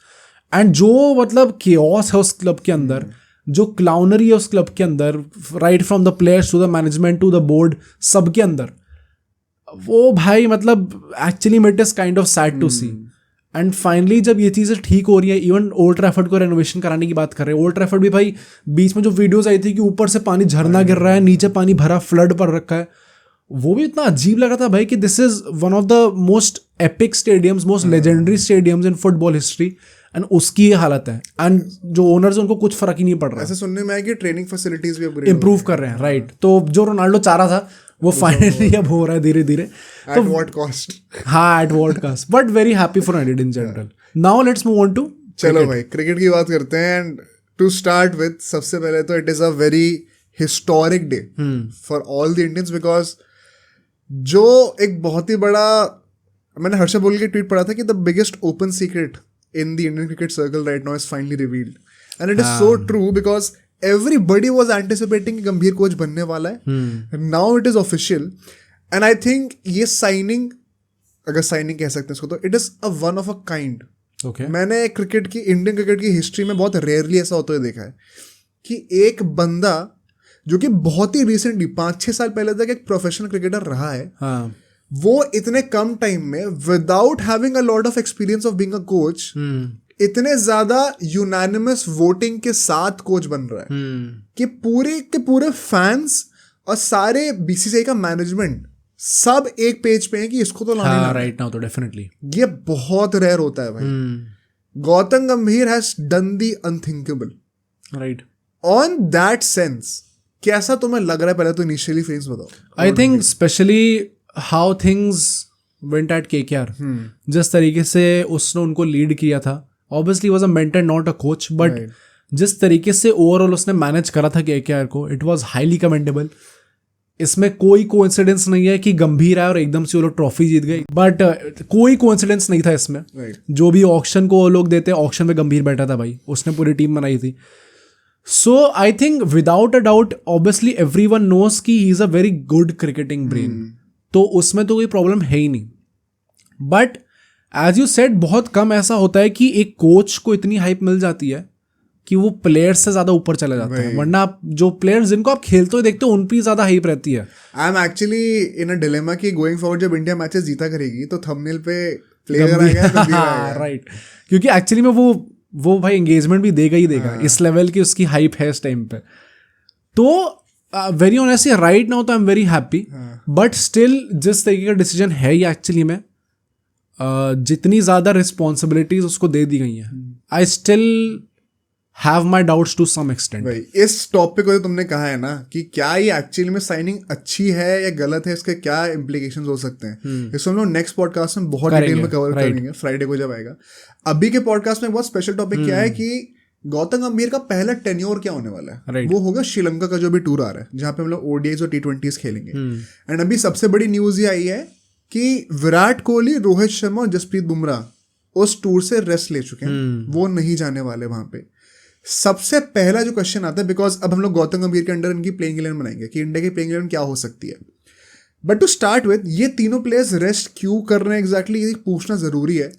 S1: and जो मतलब केओस है उस क्लब के अंदर, जो क्लाउनरी है उस क्लब के अंदर, right from the players to the management to the board, सबके अंदर वो भाई मतलब actually it is kind of sad to see. And finally जब ये चीज़ें ठीक हो रही है, इवन ओल्ड ट्रैफर्ड को रेनोवेशन कराने की बात कर रहे हैं, ओल्ड ट्रैफर्ड भी भाई बीच में जो वीडियोस आई थी कि ऊपर से पानी झरना गिर रहा है, नीचे पानी भरा फ्लड पर रखा है, वो भी इतना अजीब लगा था भाई कि this is one of the most epic stadiums, most legendary stadiums in football history, and उसकी ये हालत है। एंड जो ओनर्स उनको कुछ फर्क ही नहीं पड़ रहा है।
S2: ऐसे सुनने में आया कि ट्रेनिंग फैसिलिटीज भी अपग्रेड
S1: इंप्रूव कर रहे हैं, राइट। तो जो रोनाल्डो चाह रहा था वो फाइनली अब हो रहा है धीरे धीरे।
S2: At what cost?
S1: हाँ at what cost, but very happy for United in general. Now let's move on to,
S2: चलो भाई क्रिकेट की बात करते हैं। एंड टू स्टार्ट विद, सबसे पहले तो it is a very historic day for all the Indians, because जो एक बहुत ही बड़ा, मैंने हर्षा बोल के ट्वीट पढ़ा था कि the biggest open secret in the Indian cricket circle right now is finally revealed, and it is so true because everybody was anticipating कि गंभीर कोच बनने वाला है। Now it is official, and I think ये signing, अगर signing कह सकते हैं इसको, तो it is a one of a kind.
S1: Okay.
S2: मैंने क्रिकेट की, इंडियन क्रिकेट की हिस्ट्री में बहुत रेयरली ऐसा होते हुए देखा है कि एक बंदा जो कि बहुत ही रिसेंटली 5-6 साल पहले तक एक प्रोफेशनल क्रिकेटर रहा है,
S1: हाँ
S2: वो इतने कम टाइम में without having a lot of experience of being a coach इतने ज्यादा यूनानिमस वोटिंग के साथ कोच बन रहा है कि पूरे के पूरे फैंस और सारे बीसीसीआई का मैनेजमेंट सब एक पेज पे है कि इसको तो लाने
S1: हाँ राइट नाउ तो डेफिनेटली
S2: ये बहुत रेयर होता है भाई। गौतम गंभीर has done the unthinkable,
S1: right.
S2: On that sense कैसा तुम्हें लग रहा है, पहले तो इनिशियली फीलिंग्स बताओ।
S1: I think specially how things went eight KKR, जिस तरीके से उसने उनको लीड किया था, obviously was a mentor not a coach, but जिस तरीके से ओवरऑल उसने मैनेज करा था केकेआर को, इट वाज हाईली कमेंडेबल। इसमें कोई कोइंसिडेंस नहीं है कि गंभीर आया और एकदम से वो लोग ट्रॉफी जीत गई, बट कोई कोइंसिडेंस नहीं था इसमें। जो भी ऑक्शन को वो लोग देते, ऑक्शन में गंभीर बैठा था भाई, उसने पूरी टीम बनाई थी। So I think without a doubt obviously everyone knows कि he is a very good cricketing brain, तो उसमें तो कोई प्रॉब्लम है ही नहीं। बट एज यू सेड, बहुत कम ऐसा होता है कि एक कोच को इतनी हाइप मिल जाती है कि वो प्लेयर्स से ज्यादा ऊपर चला जाता है, वरना आप जो प्लेयर्स जिनको आप खेलते हुए देखते हो उन पर ज्यादा हाइप रहती है।
S2: आई am actually in a dilemma कि गोइंग फॉरवर्ड जब इंडिया मैचेस जीता करेगी तो थंबनेल पे प्लेयर आएगा,
S1: राइट, क्योंकि एक्चुअली में वो भाई एंगेजमेंट भी देगा ही देगा, इस लेवल की उसकी हाइप है इस टाइम पे। तो वेरी ऑनेस्टली राइट नाउ तो आई am very happy, but still जिस तरीके का डिसीजन है ये एक्चुअली में, जितनी ज़्यादा रिस्पॉन्सिबिलिटीज उसको दे दी गई हैं, I still have my doubts to some extent.
S2: भाई इस टॉपिक को जो तुमने कहा है ना कि क्या ये एक्चुअली में साइनिंग अच्छी है या गलत है, इसके क्या इम्प्लीकेशंस हो सकते हैं, इसको हम लोग नेक्स्ट पॉडकास्ट में बहुत डिटेल में कवर करेंगे, फ्राइडे को जब आएगा। अभी के पॉडकास्ट में बहुत स्पेशल टॉपिक क्या है कि गौतम गंभीर का पहला टेन्योर क्या होने वाला है, वो होगा श्रीलंका का जो भी टूर आ रहा है, जहाँ पे हम लोग ओडीआईज और T20s खेलेंगे। एंड अभी सबसे बड़ी न्यूज ये आई है कि विराट कोहली, रोहित शर्मा और जसप्रीत बुमराह उस टूर से रेस्ट ले चुके हैं, वो नहीं जाने वाले वहां पे। सबसे पहला जो क्वेश्चन आता है, बिकॉज अब हम लोग गौतम गंभीर के अंडर इनकी प्लेइंग 11 बनाएंगे कि इंडिया की प्लेइंग 11 क्या हो सकती है। बट टू स्टार्ट विद, ये तीनों प्लेयर्स रेस्ट क्यों कर रहे हैं एग्जैक्टली, ये पूछना जरूरी है।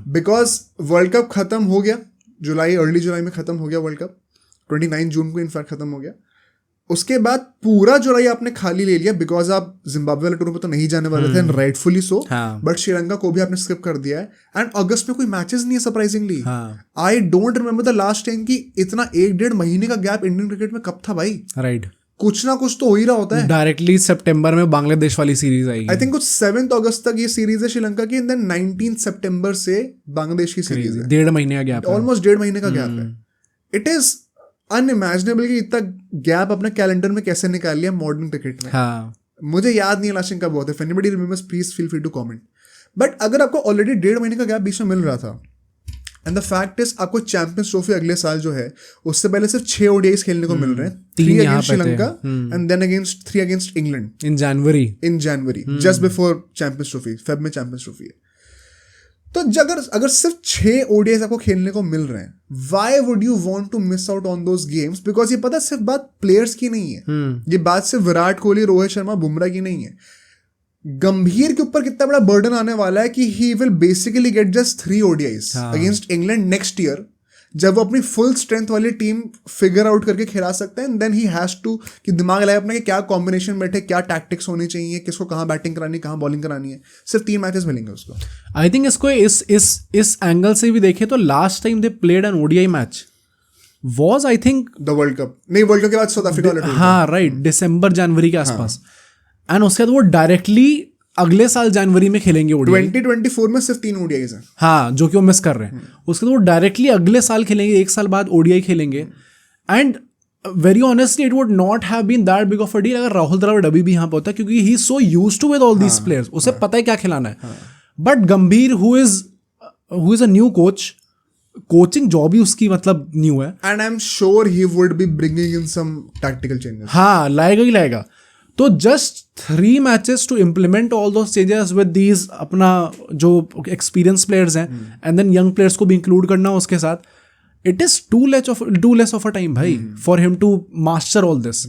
S2: बिकॉज वर्ल्ड कप खत्म हो गया, अर्ली जुलाई में खत्म हो गया वर्ल्ड कप, 29 जून को इनफैक्ट खत्म हो गया। उसके बाद पूरा जुलाई आपने खाली ले लिया, बिकॉज आप जिम्बाब्वे वाले टूर पे तो नहीं जाने वाले थे, and rightfully so, but Sri Lanka को भी आपने स्किप कर दिया है। एंड अगस्त में कोई मैचेस नहीं है surprisingly. I don't remember the last time कि इतना 1-1.5 महीने का गैप इंडियन क्रिकेट में कब था भाई।
S1: राइट,
S2: कुछ ना कुछ तो हो ही रहा होता है।
S1: डायरेक्टली सितंबर में बांग्लादेश वाली सीरीज आएगी, आई
S2: थिंक कुछ 7 अगस्त तक ये सीरीज है श्रीलंका की, एंड देन 19 सितंबर से बांग्लादेश की सीरीज है।
S1: 1.5 महीने का गैप,
S2: ऑलमोस्ट 1.5 महीने का गैप है। इट इज अनइमेजिनेबल कि इतना गैप अपने कैलेंडर में कैसे निकाल लिया मॉडर्न क्रिकेट में। मुझे याद नहीं है लास्ट कब हुआ था, if anybody remembers please feel free to comment. But अगर आपको ऑलरेडी 1.5 महीने का गैप बीच में मिल रहा था, एंड द फैक्ट इज आपको चैंपियंस ट्रॉफी अगले साल जो है उससे पहले सिर्फ 6 ODIs खेलने को मिल रहे हैं, 3 against Sri Lanka and then 3 against England
S1: in January
S2: just before Champions Trophy, Feb में चैंपियंस ट्रॉफी है। तो अगर सिर्फ 6 ODIs आपको खेलने को मिल रहे हैं, why would you want to miss out on those games? Because ये पता सिर्फ बात प्लेयर्स की नहीं है, ये बात सिर्फ विराट कोहली, रोहित शर्मा, बुमराह की नहीं है। गंभीर के ऊपर कितना बड़ा बर्डन आने वाला है कि he will basically get just 3 ODIs against England next year, जब वो अपनी फुल स्ट्रेंथ वाली टीम फिगर आउट करके खिला सकते हैं। And then he has to कि दिमाग लगाए अपने कि क्या कॉम्बिनेशन बैठे, क्या टैक्टिक्स होनी चाहिए, किसको कहाँ बैटिंग करानी, कहाँ बॉलिंग करानी है। सिर्फ 3 मैचेस मिलेंगे उसको।
S1: आई थिंक इसको इस एंगल से भी देखें तो last time they played an ODI match was I think
S2: the world cup, नहीं वर्ल्ड कप के बाद साउथ अफ्रीका,
S1: हाँ राइट, दिसंबर जनवरी के आसपास। एंड उसके बाद वो डायरेक्टली अगले साल जनवरी में खेलेंगे ODI।
S2: 2024 में सिर्फ 3 ODIs हैं,
S1: हाँ, जो कि वो मिस कर रहे हैं। उसके बाद वो डायरेक्टली अगले साल खेलेंगे, 1 साल बाद ODI खेलेंगे। And very honestly it would not have been that big of a deal अगर राहुल द्रविड़ अभी भी यहाँ पे होता, क्योंकि he is so used to with all these players, उसे पता है क्या खिलाना है। But Gambhir who is a new coach, coaching job ही उसकी मतलब न्यू है।
S2: And I am sure he would be bringing in some tactical changes.
S1: हाँ, लाएगा ही लाएगा। तो just 3 matches to implement all those changes with these अपना जो एक्सपीरियंस प्लेयर्स हैं एंड देन यंग प्लेयर्स को भी इंक्लूड करना उसके साथ, it is too less of a time भाई for him to master all this.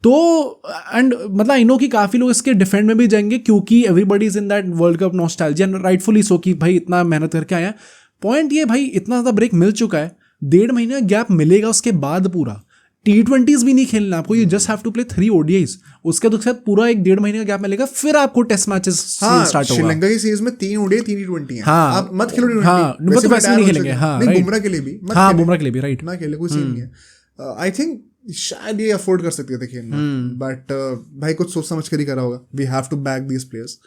S1: तो एंड मतलब आई नो कि काफ़ी लोग इसके डिफेंड में भी जाएंगे क्योंकि everybody is in that world cup nostalgia and rightfully so कि भाई इतना मेहनत करके आया है। पॉइंट ये भाई इतना ज़्यादा ब्रेक मिल चुका है, 1.5 महीने का गैप मिलेगा उसके बाद पूरा। T20s भी नहीं खेलना आपको, you just have to play 3 ODIs। उसके साथ पूरा 1.5 महीने का गैप मिलेगा, फिर आपको टेस्ट मैचेस स्टार्ट होगा।
S2: श्रीलंका की सीरीज में 3 ODI 3 T20 हैं।
S1: हाँ,
S2: आप मत खेलो T20।
S1: हाँ, मतलब वैसे नहीं खेलेंगे। हाँ,
S2: नहीं, बुमराह के लिए भी मत
S1: हाँ, बुमराह के लिए भी राइट
S2: ना खेले, कोई सीन नहीं है। आई थिंक शायद ये अफोर्ड कर सकते थे खेलना, बट भाई कुछ सोच समझ कर ही करा होगा। We have to back these players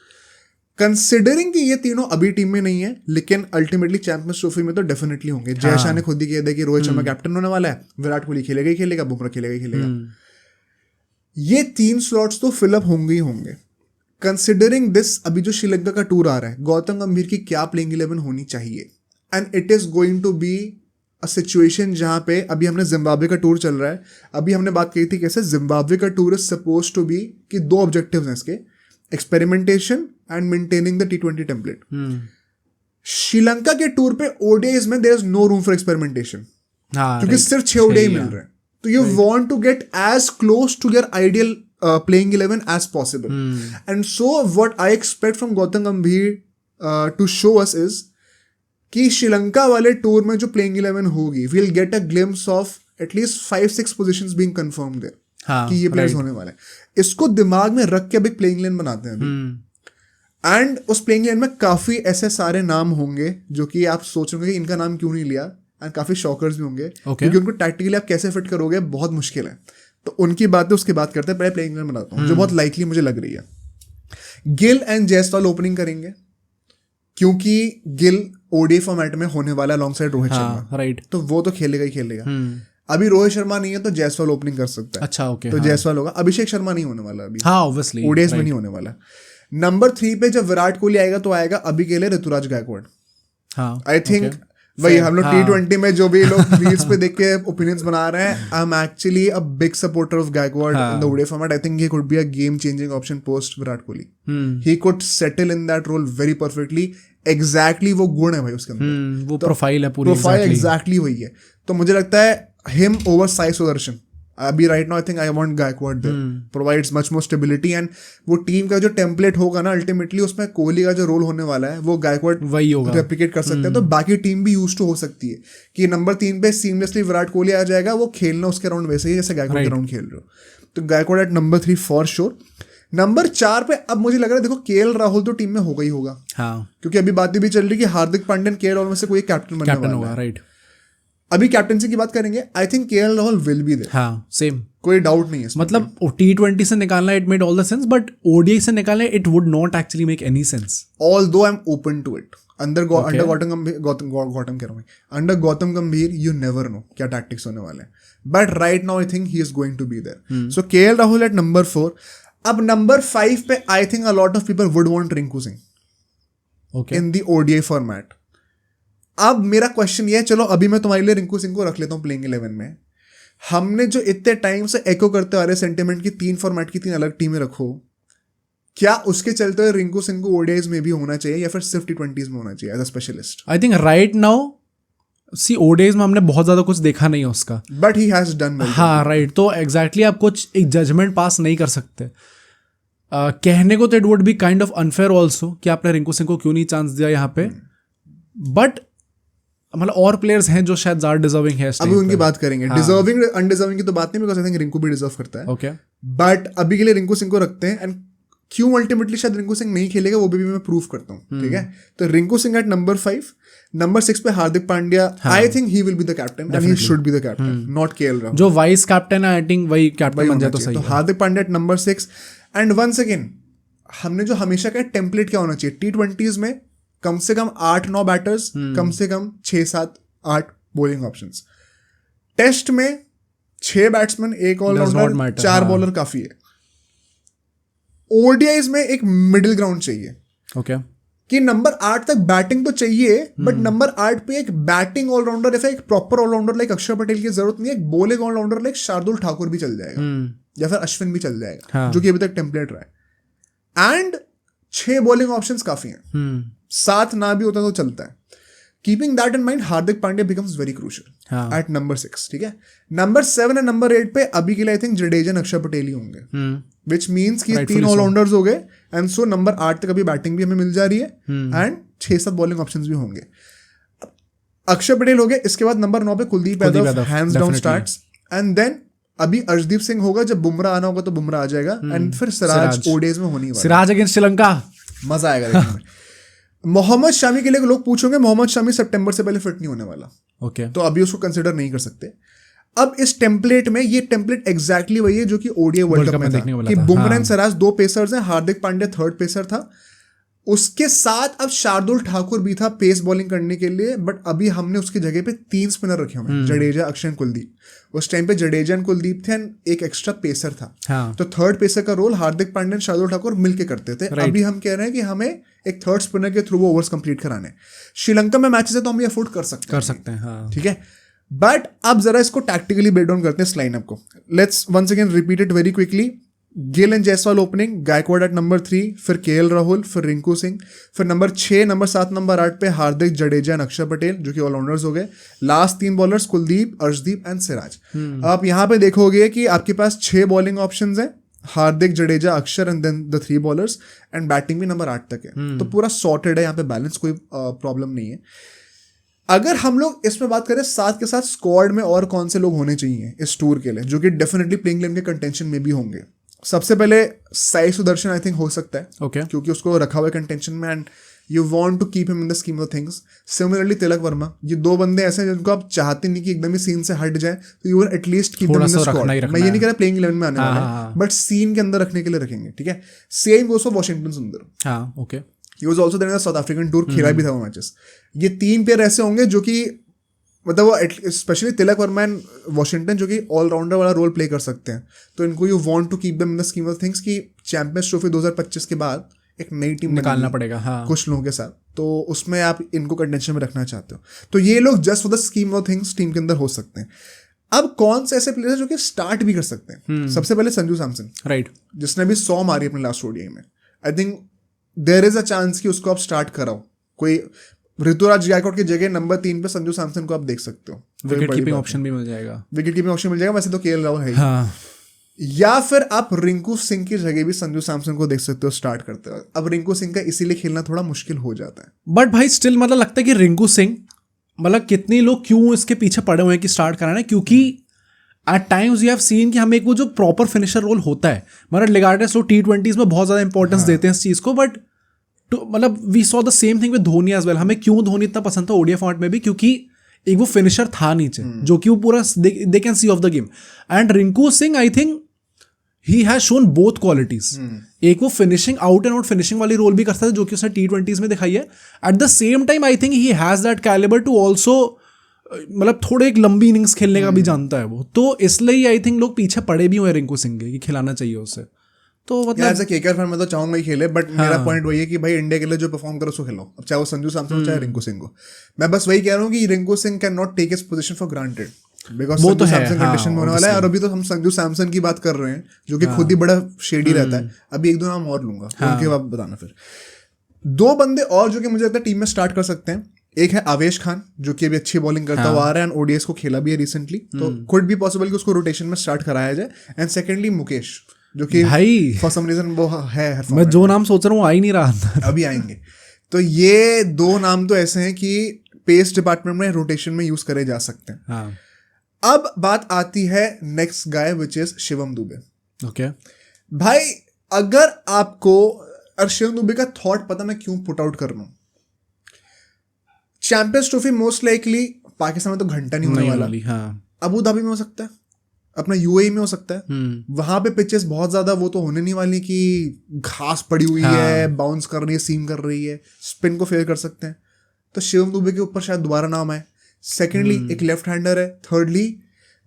S2: considering कि ये तीनों अभी टीम में नहीं है, लेकिन अल्टीमेटली चैंपियंस ट्रॉफी में तो डेफिनेटली होंगे। जय शाह ने खुद ही कह दिया कि रोहित शर्मा कैप्टन होने वाला है, विराट कोहली खेलेगा ही खेलेगा, बुमराह खेलेगा ही खेलेगा। ये 3 स्लॉट्स तो फिलअप होंगे ही होंगे। कंसिडरिंग दिस, अभी जो श्रीलंका का टूर आ रहा है, गौतम गंभीर की क्या प्लेइंग 11 होनी चाहिए? And it is going to be a situation जहां पे अभी हमने जिम्बाब्वे का टूर चल रहा है, अभी हमने बात कही थी कैसे जिम्बाब्वे का tour is suppose to be कि 2 ऑब्जेक्टिव्स हैं इसके, experimentation and maintaining the T20 template. Sri Lanka के टूर पे ODIs में there is no room for experimentation, क्योंकि सिर्फ 6 ODI मिल रहे हैं। तो you want to get as close to your ideal playing 11 as possible. And so what I expect from Gautam Gambhir to show us is कि श्रीलंका वाले टूर में जो प्लेइंग 11 होगी, we'll get a glimpse of at least 5-6 positions being confirmed there कि ये players होने वाले हैं। इसको दिमाग में रख के अब एक प्लेइंग 11 बनाते हैं अभी। एंड उस प्लेइंग 11 में काफी ऐसे सारे नाम होंगे जो कि आप सोच रहे कि इनका नाम क्यों नहीं लिया, एंड काफी शॉकर्स भी होंगे क्योंकि उनको टैक्टिकली आप कैसे फिट करोगे बहुत मुश्किल है। तो उनकी बातें उसके बाद करते हैं, पहले प्लेइंग 11 बनाता हूँ जो बहुत लाइकली मुझे लग रही है। गिल एंड जायसवाल ओपनिंग करेंगे क्योंकि गिल ODI फॉर्मेट में होने वाला along side Rohit Sharma, right, तो वो तो खेलेगा ही खेलेगा। अभी रोहित शर्मा नहीं है तो जायसवाल ओपनिंग कर सकता है। अच्छा, ओके, तो जायसवाल होगा। अभिषेक शर्मा नहीं होने वाला अभी, हाँ ऑब्वियसली ODIs में नहीं होने वाला। नंबर 3 पे जब विराट कोहली आएगा तो आएगा अभी के लिए ऋतुराज गायकवाड़। हाँ, आई थिंक वही हम लोग T20 में जो भी लोग रील्स पे देख के ओपिनियंस बना रहे हैं, I am actually a big supporter of Gaikwad in the ODI format. I think he could be a game changing option post Virat Kohli. He could settle in that role very perfectly. Exactly वो गुण है भाई उसके अंदर, वो प्रोफाइल है पूरी, profile exactly वही है। तो मुझे लगता है हिम ओवर साई सुदर्शन अभी right now I think I want Gaikwad there, provides much more stability. And वो टीम का जो टेम्पलेट होगा ना अल्टीमेटली उसमें कोहली का जो रोल होने वाला है वो गायकवाड़ वही होगा, रेप्लिकेट कर सकते हैं। तो बाकी टीम भी यूज टू हो सकती है कि नंबर 3 पे सीमलेसली विराट कोहली आ जाएगा, वो खेलना उसके राउंड वैसे ही जैसे गायकवाड़ के राउंड खेल रहे हो। तो Gaikwad at number 3 for sure. Number 4 पे अब मुझे लग रहा है देखो KL राहुल तो टीम में होगा ही होगा, हाँ, क्योंकि अभी बातें भी चल रही कि हार्दिक पांड्या KL राहुल में से कोई कैप्टन बनने वाला है, राइट। अभी कैप्टनसी की बात करेंगे, I think KL Rahul will be there, हाँ सेम, कोई डाउट नहीं है। मतलब T20 से निकालना it made all the sense, but ODI से निकालना it would not actually make any sense, although I am open to it. Under Gautam Gambhir you never know क्या टैक्टिक्स होने वाले हैं, but right now I think he is going to be there. So KL Rahul at number 4। अब number 5 पे आई think a lot of people would want Rinku Singh in the ODI format. अब मेरा question ये है, चलो अभी मैं तुम्हारे लिए रिंकू सिंह को रख लेता हूँ प्लेइंग 11 में। हमने जो इतने टाइम से एको करते आ रहे सेंटिमेंट की 3 फॉर्मेट की 3 अलग टीमें रखो, क्या उसके चलते हुए रिंकू सिंह को ओडीआईज में भी होना चाहिए या फिर सिर्फ टी20s में होना चाहिए as a specialist?
S1: I think right now see ODIs में हमने बहुत ज्यादा कुछ देखा नहीं है उसका,
S2: but he has done well.
S1: हाँ राइट, तो एग्जैक्टली आप कुछ एक जजमेंट पास नहीं कर सकते। कहने को तो it would be kind of unfair also कि आपने रिंकू सिंह को क्यों नहीं चांस दिया यहाँ पे, बट मतलब और प्लेयर्स हैं जो शायद ज्यादा डिजर्विंग है।
S2: अभी उनकी बात करेंगे, डिजर्विंग अनडिजर्विंग की तो बात नहीं, बिकॉज आई थिंक रिंकू भी डिजर्व करता है।
S1: ओके,
S2: बट अभी के लिए रिंकू सिंह को रखते हैं। एंड क्यों अल्टीमेटली शायद रिंकू सिंह नहीं खेलेगा वो भी मैं प्रूव करता हूँ, ठीक है। तो Rinku Singh at number 5, number 6 पे Hardik Pandya. I think he will be the captain and he should be the captain, not KL Rahul.
S1: जो वाइस कैप्टन है आई थिंक वही कैप्टन बन जाए तो सही
S2: तो
S1: है।
S2: Hardik Pandya at number 6। And once again हमने जो हमेशा का टेम्पलेट क्या होना चाहिए टी20s में, कम से कम 8-9 बैटर्स, कम से कम 6-7-8 बॉलिंग ऑप्शंस। टेस्ट में 6 बैट्समैन, 1 ऑलराउंडर, 4 बॉलर काफी है। ओडीआईज में एक मिडिल ग्राउंड चाहिए,
S1: ओके,
S2: कि नंबर 8 तक बैटिंग तो चाहिए, बट नंबर 8 पे एक बैटिंग ऑलराउंडर या फिर एक प्रॉपर ऑलराउंडर लाइक अक्षर पटेल की जरूरत नहीं है। एक bowling allrounder like Shardul Thakur भी चल जाएगा या फिर अश्विन भी चल जाएगा, जो कि अभी तक टेम्पलेट रहा है। एंड 6 बॉलिंग ऑप्शंस काफी हैं, 7 ना भी होता तो चलता है। Keeping that in mind, Hardik Pandya becomes very crucial at number 6, ठीक है। नंबर 7 एंड नंबर 8 पे अभी के लिए I think Jadeja and Axar Patel ही होंगे, विच मीन्स कि 3 ऑलराउंडर्स हो गए। एंड सो नंबर 8 तक अभी बैटिंग भी हमें मिल जा रही है एंड 6-7 बॉलिंग ऑप्शंस भी होंगे। अक्षर पटेल हो गए, इसके बाद नंबर 9 पे Kuldeep Yadav hands down starts. And then अभी अर्शदीप सिंह होगा, जब बुमराह आना होगा तो बुमराह आ जाएगा। एंड फिर सिराज ओडीआईज में होनी वाला,
S1: सिराज अगेंस्ट श्रीलंका,
S2: मजा आएगा देखने में। मोहम्मद शामी के लिए लोग पूछोगे, मोहम्मद शामी सितंबर से पहले फिट नहीं होने वाला,
S1: ओके,
S2: तो अभी उसको कंसिडर नहीं कर सकते। अब इस टेम्पलेट में, ये टेम्पलेट एग्जैक्टली वही है जो कि ओडीआई वर्ल्ड कप में था, कि बुमराह एंड सिराज 2 पेसर्स हैं, हार्दिक पांड्या 3rd पेसर था। उसके साथ अब शार्दुल ठाकुर भी था पेस बॉलिंग करने के लिए, बट अभी हमने उसकी जगह पे 3 स्पिनर रखे हुए, जडेजा, अक्षर, कुलदीप। उस टाइम पे जडेजा एंड कुलदीप थे एंड एक एक्स्ट्रा पेसर था। तो 3rd पेसर का रोल हार्दिक पांड्या एंड शार्दुल ठाकुर मिलके करते थे। अभी हम कह रहे हैं कि हमें एक 3rd स्पिनर के थ्रू वो ओवर्स कंप्लीट कराने। श्रीलंका में मैचेस है तो हम ये अफोर्ड कर सकते हैं,
S1: हाँ,
S2: ठीक है। बट अब जरा इसको टैक्टिकली ब्रेक डाउन करते हैं इस लाइनअप को। Let's once again repeat it very quickly. Gill and Jaiswal opening, Gaikwad at number 3, फिर केएल राहुल, फिर रिंकू सिंह, फिर नंबर 6, नंबर 7, नंबर 8 पे हार्दिक, जडेजा एंड अक्षर पटेल जो कि ऑलराउंडर्स हो गए। Last 3 bowlers Kuldeep, Arshdeep and Siraj. आप यहाँ पे देखोगे कि आपके पास 6 बॉलिंग ऑप्शंस हैं, Hardik, Jadeja, Axar and then the 3 bowlers. And batting भी नंबर 8 तक है, तो पूरा सॉर्टेड है यहाँ पे, बैलेंस, कोई प्रॉब्लम नहीं है। अगर हम लोग इसमें बात करें साथ के साथ स्क्वाड में और कौन से लोग होने चाहिए इस टूर के लिए, जो कि डेफिनेटली प्लेइंग 11 के कंटेंशन में भी होंगे। सबसे पहले साई सुदर्शन आई थिंक हो सकता है,
S1: ओके,
S2: क्योंकि उसको रखा हुआ है कंटेंशन में and you want to keep him in the scheme of things. Similarly Tilak Varma, ये 2 बंदे ऐसे हैं जिनको आप चाहते नहीं कि एकदम ही सीन से हट जाए, तो you will at least keep them in the squad. मैं ये नहीं कह रहा प्लेइंग 11 में आने वाला है, बट सीन के अंदर रखने के लिए रखेंगे, ठीक है। Same goes for Washington Sundar,
S1: हाँ, okay,
S2: he was also there in the South African tour, खेला भी था वो मैचेस। ये 3 पेयर ऐसे होंगे जो कि मतलब वो specially Tilak Varma and Washington जो कि ऑलराउंडर वाला रोल प्ले कर सकते हैं, तो इनको you want to keep them in the scheme of things कि चैंपियंस ट्रॉफी 2025 के बाद एक नई टीम
S1: निकालना पड़ेगा, हाँ,
S2: कुछ लोगों के साथ, तो उसमें आप इनको कंटेंशन में रखना चाहते हो, तो ये लोग just for the scheme of things team के अंदर हो सकते हैं। अब कौन से ऐसे प्लेयर हैं जो कि स्टार्ट भी कर सकते हैं? सबसे पहले संजू सैमसन,
S1: राइट,
S2: जिसने भी 100 मारी अपने लास्ट ओडीआई में। I think there is a chance कि उसको आप स्टार्ट कराओ। कोई ऋतुराज गायकवाड की जगह नंबर 3 पे संजू सैमसन को आप देख सकते हो,
S1: विकेट कीपिंग ऑप्शन भी मिल जाएगा,
S2: विकेट कीपिंग ऑप्शन मिल जाएगा। वैसे तो केएल राहुल है,
S1: हाँ,
S2: या फिर आप रिंकू सिंह की जगह भी संजू सैमसन को देख सकते हो स्टार्ट करते हो। अब रिंकू सिंह का इसीलिए खेलना थोड़ा मुश्किल हो जाता है।
S1: बट भाई स्टिल मतलब लगता है कि रिंकू सिंह, मतलब कितने लोग क्यों इसके पीछे पड़े हुए हैं कि स्टार्ट कराना है, क्योंकि at times you have seen कि हमें एक वो जो प्रॉपर फिनिशर रोल होता है, मतलब रिगार्डलेस लोग टी20s में बहुत ज्यादा इंपॉर्टेंस देते हैं इस चीज को, बट मतलब we saw the same thing with Dhoni as well. हमें क्यों धोनी इतना पसंद था ओडीआई फॉर्मेट में भी, क्योंकि एक वो फिनिशर था नीचे, जो कि वो पूरा they can see off the game. And Rinku Singh I think he has shown both qualities. एक वो finishing, out and out finishing वाली रोल भी करता है जो कि उसने टी20s में दिखाई है। At the same time I think he has that calibre to also, मतलब थोड़े एक लंबी इनिंग्स खेलने का भी जानता है वो, तो इसलिए आई थिंक लोग पीछे पड़े भी हुए रिंकू सिंह के कि खिलाना चाहिए उसे। तो मतलब
S2: एज अ केकेआर फैन मैं तो चाहूंगा ही खेले, बट मेरा पॉइंट वही है कि भाई इंडिया के लिए जो परफॉर्म करो उसको खिलाओ, अब चाहे वो संजू सैमसन हो चाहे रिंकू सिंह हो। मैं बस वही कह रहा हूँ कि Rinku Singh can not take his position for granted, because
S1: वो
S2: संजू
S1: तो है,
S2: सैमसन
S1: हाँ,
S2: कंडीशन में होने वाला है। और अभी तो हम संजू सैमसन की बात कर रहे हैं जो कि खुद ही बड़ा शेडी रहता है। अभी एक दो नाम और लूंगा, उनके बाद बताना। फिर दो बंदे और जो कि मुझे लगता है टीम में स्टार्ट कर सकते हैं, एक है आवेश खान जो कि अभी अच्छी बॉलिंग करता हुआ आ रहा है एंड ओडीएस को खेला भी है रिसेंटली, तो कुड बी पॉसिबल कि उसको रोटेशन में स्टार्ट कराया जाए। एंड सेकेंडली मुकेश जो कि
S1: भाई
S2: फॉर सम रीजन वो है हर
S1: मैं जो नाम सोच रहा हूँ आ ही नहीं रहा अंदर।
S2: अभी आएंगे। तो ये दो नाम तो ऐसे हैं कि पेस डिपार्टमेंट में रोटेशन में यूज करे जा सकते हैं।
S1: हाँ
S2: अब बात आती है next guy which is Shivam Dubey.
S1: Okay
S2: भाई अगर आपको, और शिवम दुबे का थॉट पता मैं क्यों पुट आउट कर रहा हूं, champions trophy most likely Pakistan में तो घंटा नहीं होने वाला,
S1: हाँ
S2: अबू धाबी में हो सकता है, अपना यूएई में हो सकता है। वहां पे पिचेस बहुत ज्यादा वो तो होने नहीं वाली कि घास पड़ी हुई है, बाउंस कर रही है, सीम कर रही है, स्पिन को फेयर कर सकते हैं। तो शिवम दुबे के ऊपर शायद दोबारा नाम आए। सेकेंडली एक लेफ्ट हैंडर है। थर्डली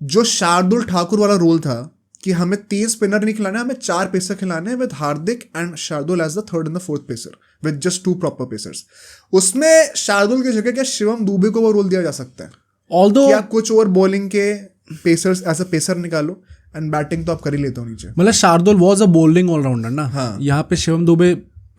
S2: जो शार्दुल ठाकुर वाला रोल था कि हमें 3 स्पिनर नहीं खिलाने, हमें 4 पेसर खिलाने हैं, with Hardik and Shardul as the third and the fourth pacer with just 2 proper pacers. उसमें शार्दुल की जगह क्या शिवम दुबे को वो रोल दिया जा सकता है,
S1: ऑल्दो
S2: क्या कुछ और बॉलिंग के पेसर्स एज अ पेसर निकालो एंड बैटिंग तो आप कर ही लेते हो नीचे।
S1: मतलब Shardul was a bowling allrounder ना।
S2: हाँ।
S1: यहाँ पे Shivam Dube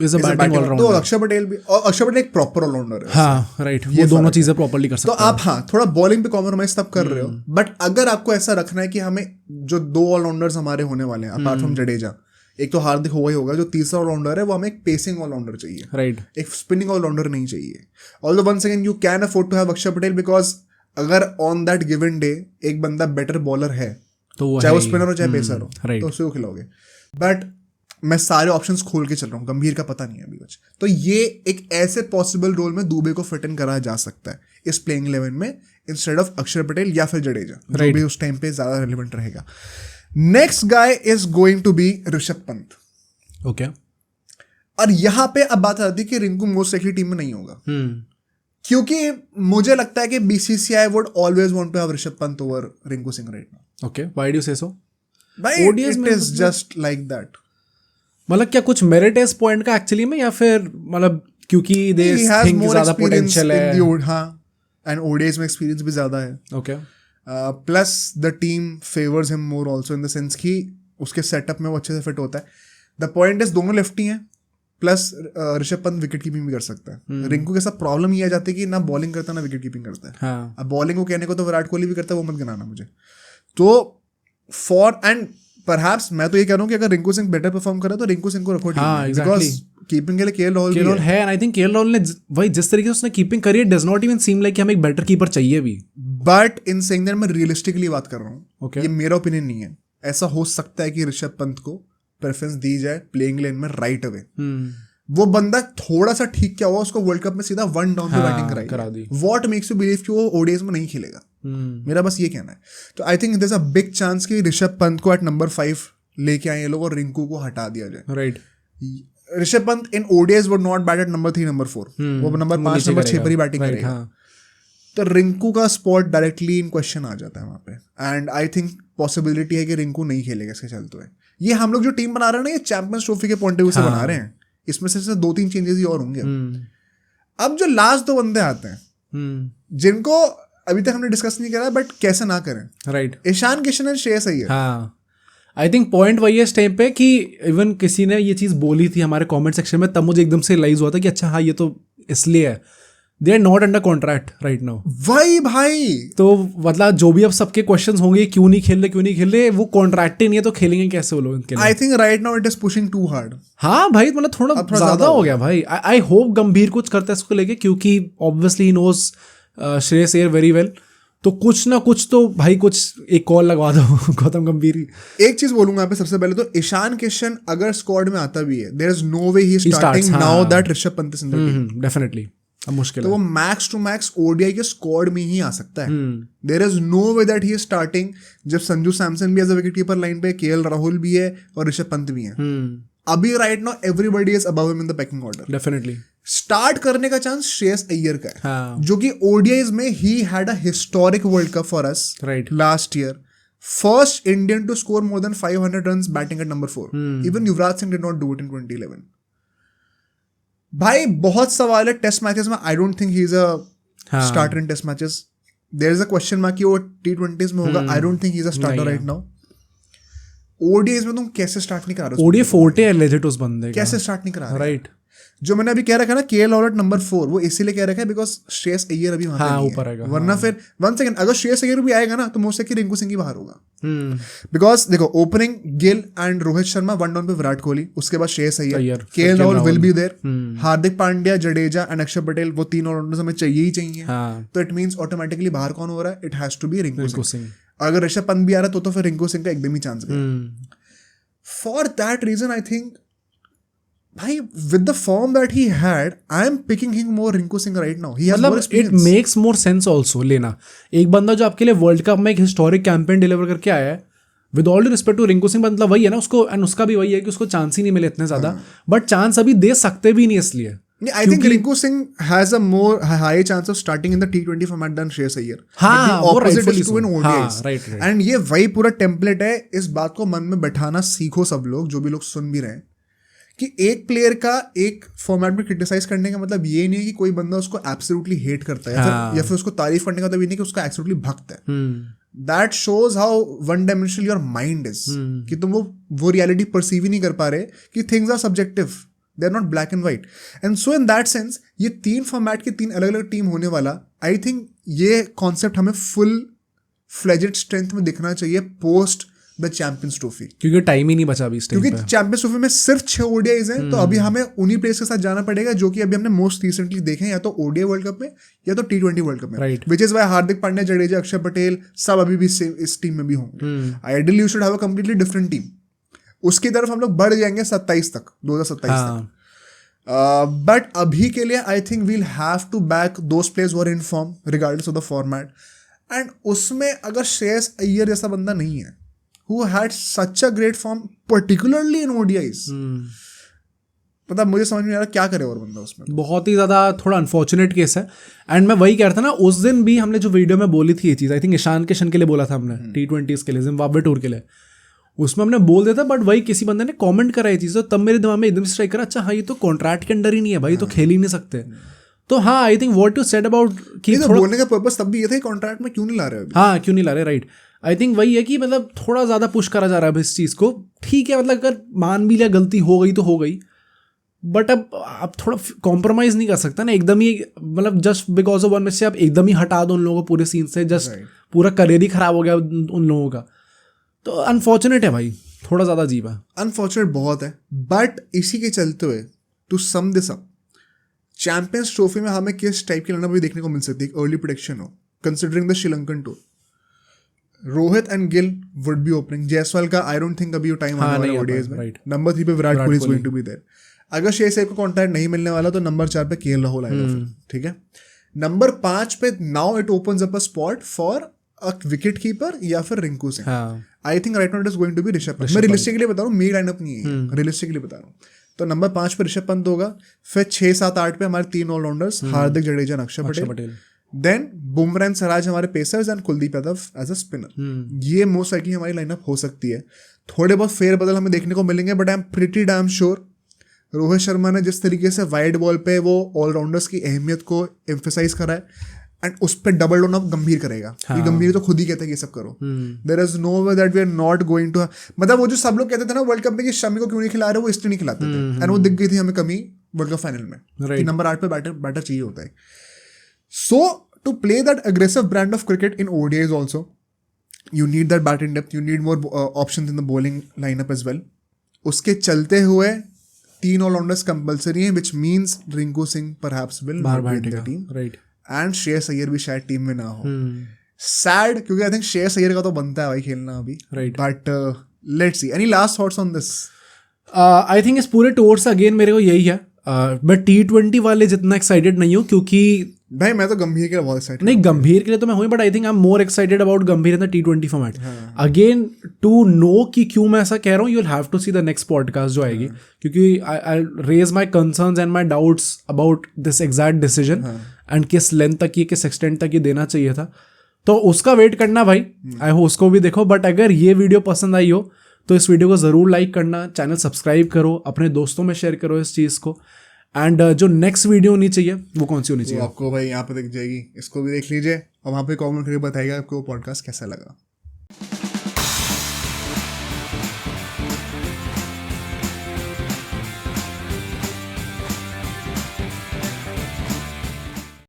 S1: is a batting
S2: तो
S1: ऑलराउंडर।
S2: अक्षर पटेल भी, और अक्षर पटेल एक प्रॉपर ऑलराउंडर है।
S1: हाँ राइट, वो दोनों चीजें प्रॉपर्ली कर
S2: तो
S1: सकते हैं।
S2: आप हाँ थोड़ा बॉलिंग पे कॉम्प्रोमाइज तब कर रहे हो, बट अगर आपको ऐसा रखना है कि हमें जो 2 ऑलराउंडर्स हमारे होने वाले हैं अपार्ट फ्रॉम जडेजा, एक तो हार्दिक हुआ ही होगा, जो तीसरा ऑलराउंडर है वो हमें एक पेसिंग ऑलराउंडर चाहिए,
S1: राइट,
S2: एक स्पिनिंग ऑलराउंडर नहीं चाहिए। Although once again you can afford to have Axar Patel, because अगर ऑन दैट गिवन डे एक बंदा बेटर बॉलर है,
S1: तो
S2: चाहे वो स्पिनर हो चाहे पेसर हो,
S1: right.
S2: तो उसे वो खिलाओगे। बट मैं सारे ऑप्शंस खोल के चल रहा हूँ, गंभीर का पता नहीं है अभी कुछ। तो ये एक ऐसे पॉसिबल रोल में दुबे को फिट इन करा जा सकता है इस प्लेइंग 11 में, इंस्टेड ऑफ अक्षर पटेल या फिर जडेजा, जो भी उस टाइम पे ज्यादा रेलिवेंट रहेगा। Next guy is going to be Rishabh Pant.
S1: Okay.
S2: और यहां पे अब बात आती है कि रिंकू मोस्ट लाइकली टीम में नहीं होगा, क्योंकि मुझे लगता है कि BCCI would always want to have Rishabh Pant over Rinku Singh right now.
S1: Okay, why do you say so?
S2: भाई it is just like that.
S1: मतलब क्या कुछ मेरिट है इस पॉइंट का एक्चुअली में, या फिर मतलब क्योंकि दे थिंक ज्यादा पोटेंशियल है?
S2: हाँ, एंड ओडीआईज में एक्सपीरियंस भी ज्यादा है।
S1: Okay.
S2: Plus the team favours him more also in the sense कि उसके सेटअप में वो अच्छे से फिट होता है। द पॉइंट इज दोनों लेफ्टी हैं, plus Rishabh Pant wicket keeping भी कर सकता है। रिंकू के साथ प्रॉब्लम ये आ जाती है कि ना बॉलिंग करता ना विकेट कीपिंग करता है।
S1: हाँ।
S2: अब बॉलिंग को कहने को तो विराट कोहली भी करता है, वो मत गिनाना मुझे। तो फॉर एंड परहैप्स मैं तो ये कह रहा हूँ कि अगर रिंकू सिंह बेटर परफॉर्म करे तो रिंकू सिंह को रखो टीम में, बिकॉज़ कीपिंग के लिए केएल राहुल
S1: है, and I think KL Rahul ने वही जिस तरीके से उसने कीपिंग करी है, does not even seem like कि हमें एक बेटर कीपर चाहिए भी।
S2: बट इन सेइंग दैट मैं रियलिस्टिकली बात कर रहा हूँ,
S1: Okay.
S2: ये मेरा ओपिनियन नहीं है। ऐसा हो सकता है कि ऋषभ पंत को प्रेफरेंस दी जाए प्लेइंग लेन में राइट अवे। वो बंदा थोड़ा सा ठीक क्या हुआ, उसको वर्ल्ड कप में सीधा 1 डाउन पे बैटिंग
S1: करा दी।
S2: व्हाट मेक्स यू बिलीव कि वो ओडीआईज में नहीं खेलेगा? मेरा बस ये कहना है। तो I think there is a big chance कि ऋषभ पंत को एट नंबर 5 लेके आए ये लोग और रिंकू को हटा दिया जाए।
S1: Right.
S2: Rishabh Pant in ODIs would not bat at number 3 number 4, वो नंबर 5 नंबर 6 पर ही बैटिंग करेगा। तो रिंकू का स्पॉट डायरेक्टली इन क्वेश्चन आ जाता है वहां पे, एंड आई थिंक पॉसिबिलिटी है कि रिंकू नहीं खेलेगा इसके चलते हुए। ये हम लोग जो टीम बना रहे हैं ना, ये चैंपियंस ट्रॉफी के पॉइंट ऑफ व्यू से बना रहे हैं, इसमें से 2-3 चेंजेस ही और होंगे। अब जो लास्ट 2 बंदे आते हैं जिनको अभी तक हमने डिस्कस नहीं करा, बट कैसे ना करें,
S1: राइट,
S2: ईशान किशन एंड श्रेयस अय्यर।
S1: हाँ, आई थिंक पॉइंट वही है इस टाइम पे कि इवन किसी ने ये चीज़ बोली थी हमारे कमेंट सेक्शन में, तब मुझे एकदम से रियलाइज हुआ था कि अच्छा हाँ ये तो इसलिए है, they are not under contract right now.
S2: वही भाई,
S1: तो मतलब जो भी अब सबके क्वेश्चंस होंगे क्यों नहीं खेल रहे, वो कॉन्ट्रैक्ट ही नहीं है तो खेलेंगे कैसे वो लोग इनके लिए?
S2: I think right now it is pushing too hard.
S1: हाँ भाई, मतलब थोड़ा ज्यादा हो गया भाई। आई होप गंभीर कुछ करता है इसको लेके, क्योंकि obviously he knows Shreyas Iyer very well, तो कुछ ना कुछ तो भाई कुछ एक कॉल लगवा दो गौतम गंभीर।
S2: एक चीज बोलूंगा यहाँ पे सबसे पहले, तो ईशान किशन अगर स्क्वाड में आता भी है, there is no way he is starting now that Rishabh Pant is in the team.
S1: Definitely अब मुश्किल
S2: तो
S1: है।
S2: वो मैक्स टू मैक्स ओडीआई के स्क्वाड में ही आ सकता है। There is no way that he is starting जब संजू सैमसन भी as a wicket keeper line पे, केएल राहुल भी है और ऋषभ पंत भी है। अभी right now everybody is above him in the packing order.
S1: Definitely
S2: start करने का चांस श्रेयस अय्यर का है,
S1: हाँ।
S2: जो कि ओडीआईज में he had a historic world cup for us
S1: Right.
S2: Last year, First Indian to score more than 500 runs batting at number 4. Even Yuvraj Singh did not do it in 2011. भाई बहुत सवाल है टेस्ट मैचेस में. I don't think he is a starter in test matches. There is a question mark कि वो T20s में होगा. I don't think he is a starter right now. ODIs में तुम कैसे स्टार्ट नहीं करा रहे हो?
S1: ओडीआई फोर्टे है लेजिट उस बंदे का.
S2: कैसे स्टार्ट नहीं करा रहे?
S1: राइट.
S2: जो मैंने अभी कह रखा है ना केएल राहुल नंबर 4, वो इसीलिए कह रखा है बिकॉज श्रेयस अय्यर अभी वहां पे
S1: ऊपर आएगा.
S2: वरना फिर 1 सेकंड अगर श्रेयस अय्यर भी आएगा ना तो मोस्ट लाइकली रिंकू सिंह ही बाहर होगा. बिकॉज देखो opening Gill and Rohit Sharma, 1 down पे विराट कोहली, उसके बाद Shreyas Iyer, KL Rahul will be there, Hardik Pandya, Jadeja and Axar Patel, वो 3 ऑलराउंडर्स हमें चाहिए ही चाहिए. तो इट मींस ऑटोमेटिकली बाहर कौन हो रहा है? It has to be Rinku Singh. अगर ऋषभ पंत भी आ रहा है तो फिर रिंकू सिंह का एकदम ही चांस गया. For that reason I think भाई with the form that he had, I am picking him more Rinku Singh right now. He has more experience.
S1: It makes more sense also लेना एक बंदा जो आपके लिए वर्ल्ड कप में एक historic campaign deliver करके आया है. With all respect to Rinku Singh, मतलब वही है ना उसको, एंड उसका भी वही है कि उसको चांस ही नहीं मिले इतने ज्यादा, बट चांस अभी दे सकते भी नहीं इसलिए.
S2: I think Rinku Singh has a more high chance of starting in the T20 format than Shreyas Iyer.
S1: हाँ,
S2: the opposite is true in ODIs.
S1: हाँ, right.
S2: And ये वही पूरा टेम्पलेट है. इस बात को मन में बैठाना सीखो सब लोग, जो भी लोग सुन भी रहे हैं, कि एक प्लेयर का एक फॉर्मेट में क्रिटिसाइज करने का मतलब ये नहीं है कि कोई बंदा उसको एब्सोल्युटली हेट करता है या फिर उसको तारीफ करने का मतलब ये नहीं कि उसका एब्सोल्युटली भक्त है. That shows how one dimensional your mind is. कि तुम वो रियलिटी परसीव ही नहीं कर पा रहे कि things are subjective, they are not black and white. And so in that sense ये 3 फॉर्मेट की 3 अलग अलग टीम होने वाला, आई थिंक ये कॉन्सेप्ट हमें फुल फ्लेजेड स्ट्रेंथ में दिखना चाहिए पोस्ट द चैंपियंस ट्रॉफी, क्योंकि
S1: टाइम ही नहीं बचा अभी.
S2: क्योंकि चैंपियंस ट्रॉफी में सिर्फ 6 ओडीआईज हैं. तो अभी हमें उन्हीं प्लेयर्स के साथ जाना पड़ेगा जो कि अभी हमने मोस्ट रिसेंटली देखे हैं, या तो ओडीआई वर्ल्ड कप में या तो T20 वर्ल्ड कप में. विच इज वाई हार्दिक पांड्या, जडेजा, अक्षर पटेल सब अभी भी इस टीम में भी होंगे. Ideally you should have a completely different team. उसकी तरफ हम लोग बढ़ जाएंगे 27 तक, 2027 तक. बट अभी के लिए I think we'll have to back those players who are in form regardless of the format. And उसमें अगर श्रेयस अय्यर जैसा बंदा नहीं है who had such a great form particularly in ODIs, मतलब मुझे समझ में आ रहा क्या करे और बंदा उसमें.
S1: बहुत ही ज़्यादा थोड़ा अनफॉर्चुनेट केस है. एंड मैं वही कह रहा था ना, उस दिन भी हमने जो वीडियो में बोली थी ये चीज़, आई थिंक ईशान किशन के लिए बोला था हमने, T20s के लिए, जिम्बाब्वे टूर के लिए, उसमें हमने बोल दिया था. बट वही किसी बंदे ने कॉमेंट करा ये चीज़, तो तब मेरे दिमाग में एकदम स्ट्राइक करा, अच्छा हाँ ये तो कॉन्ट्रैक्ट के अंडर ही नहीं है भाई, तो खेल ही नहीं सकते. तो हाँ I think what you said about कि
S2: बोलने का पर्पस तब भी ये था, कॉन्ट्रैक्ट में क्यों नहीं ला रहे अभी.
S1: हाँ क्यों नहीं ला रहे, राइट. आई थिंक वही है कि मतलब थोड़ा ज़्यादा पुश करा जा रहा है इस चीज़ को. ठीक है, मतलब अगर मान भी लिया गलती हो गई तो हो गई, बट अब थोड़ा कॉम्प्रोमाइज़ नहीं कर सकता ना एकदम ही, मतलब just because of one match से आप एकदम ही हटा दो उन लोगों को पूरे सीन से, जस्ट पूरा करियर ही खराब हो गया उन लोगों का. तो अनफॉर्चुनेट है भाई, थोड़ा ज़्यादा अजीब है.
S2: अनफॉर्चुनेट बहुत है. बट इसी के चलते हुए to sum this up, Champions Trophy में हमें किस टाइप की लाइनअप भी देखने को मिल सकती है, अर्ली प्रेडिक्शन हो, considering the Sri Lankan tour. Rohit and Gill would be opening. Jaiswal का आई डोंट थिंक अभी टाइम आने वाला ओडीआईज में. नंबर 3 पे Virat Kohli is going to be there. अगर श्रेयस अय्यर को कॉन्ट्रैक्ट नहीं मिलने वाला तो नंबर 4 पे केएल राहुल आएगा. ठीक है. नंबर 5 पे now it opens up a spot for a wicket keeper या फिर Rinku Singh. I think right now it is going to be Rishabh Pant. मैं रियलिस्टिकली बता रहा हूँ, मेरी लाइनअप नहीं है, रियलिस्टिकली बता रहा हूँ. तो नंबर 5 पे ऋषभ पंत होगा. फिर 6, 7, 8 पे हमारे 3 allrounders, Hardik, Jadeja, Axar Patel. Then Bumrah and Siraj हमारे pacers and Kuldeep Yadav as a spinner. ये मोस्ट लाइकली हमारी लाइनअप हो सकती है. थोड़े बहुत फेरबदल हमें देखने को मिलेंगे, but I am pretty damn sure Rohit Sharma ने जिस तरीके से वाइड बॉल पे वो ऑलराउंडर्स की अहमियत को एम्फेसाइज करा है, एंड उस पर डबल डाउन अब गंभीर करेगा. हाँ. गंभीर तो खुद ही कहता है कि ये सब करो. There is no way that we are not going to, मतलब वो जो सब लोग कहते थे ना वर्ल्ड कप में कि शमी को क्यों नहीं खिला रहे, वो इसलिए नहीं खिलाते थे. एंड वो दिख गई थी हमें कमी वर्ल्ड कप फाइनल में, कि नंबर 8 पे बैटर चाहिए होता है. सो to play that aggressive brand of cricket in ODIs also, you need that batting depth, you need more options in the bowling lineup as well. उसके चलते हुए 3 all-rounders compulsory हैं, which means Rinku Singh perhaps will not be in the team. Right. And Shreyas Iyer भी शायद team में ना हो. Sad, क्योंकि I think Shreyas Iyer का तो बनता है भाई खेलना अभी. Right. But let's see. Any last thoughts on this?
S1: I think इस पूरे टूर से अगेन मेरे को यही है, मैं T20 वाले जितना एक्साइटेड नहीं हूँ, क्योंकि
S2: भाई मैं तो गंभीर के लिए बहुत एक्साइटेड.
S1: नहीं, गंभीर के लिए तो मैं हूँ, but I think I am more excited about Gambhir in the T20 format. Again to know कि क्यों मैं ऐसा कह रहा हूँ, you will have to see the next podcast जो आएगी, क्योंकि I raise my concerns and my doubts about this exact decision and किस लेंथ तक ये, किस एक्सटेंट तक ये देना चाहिए था. तो उसका वेट करना भाई, आई होप उसको भी देखो। बट अगर ये वीडियो पसंद आई हो तो इस वीडियो को ज़रूर लाइक करना, चैनल सब्सक्राइब करो, अपने दोस्तों में शेयर करो इस चीज़ को। एंड जो नेक्स्ट वीडियो होनी चाहिए वो कौन सी होनी चाहिए?
S2: आपको भाई यहाँ पे दिख जाएगी, इसको भी देख लीजिए और वहाँ पे कमेंट करके बताइएगा आपको पॉडकास्ट कैसा लगा।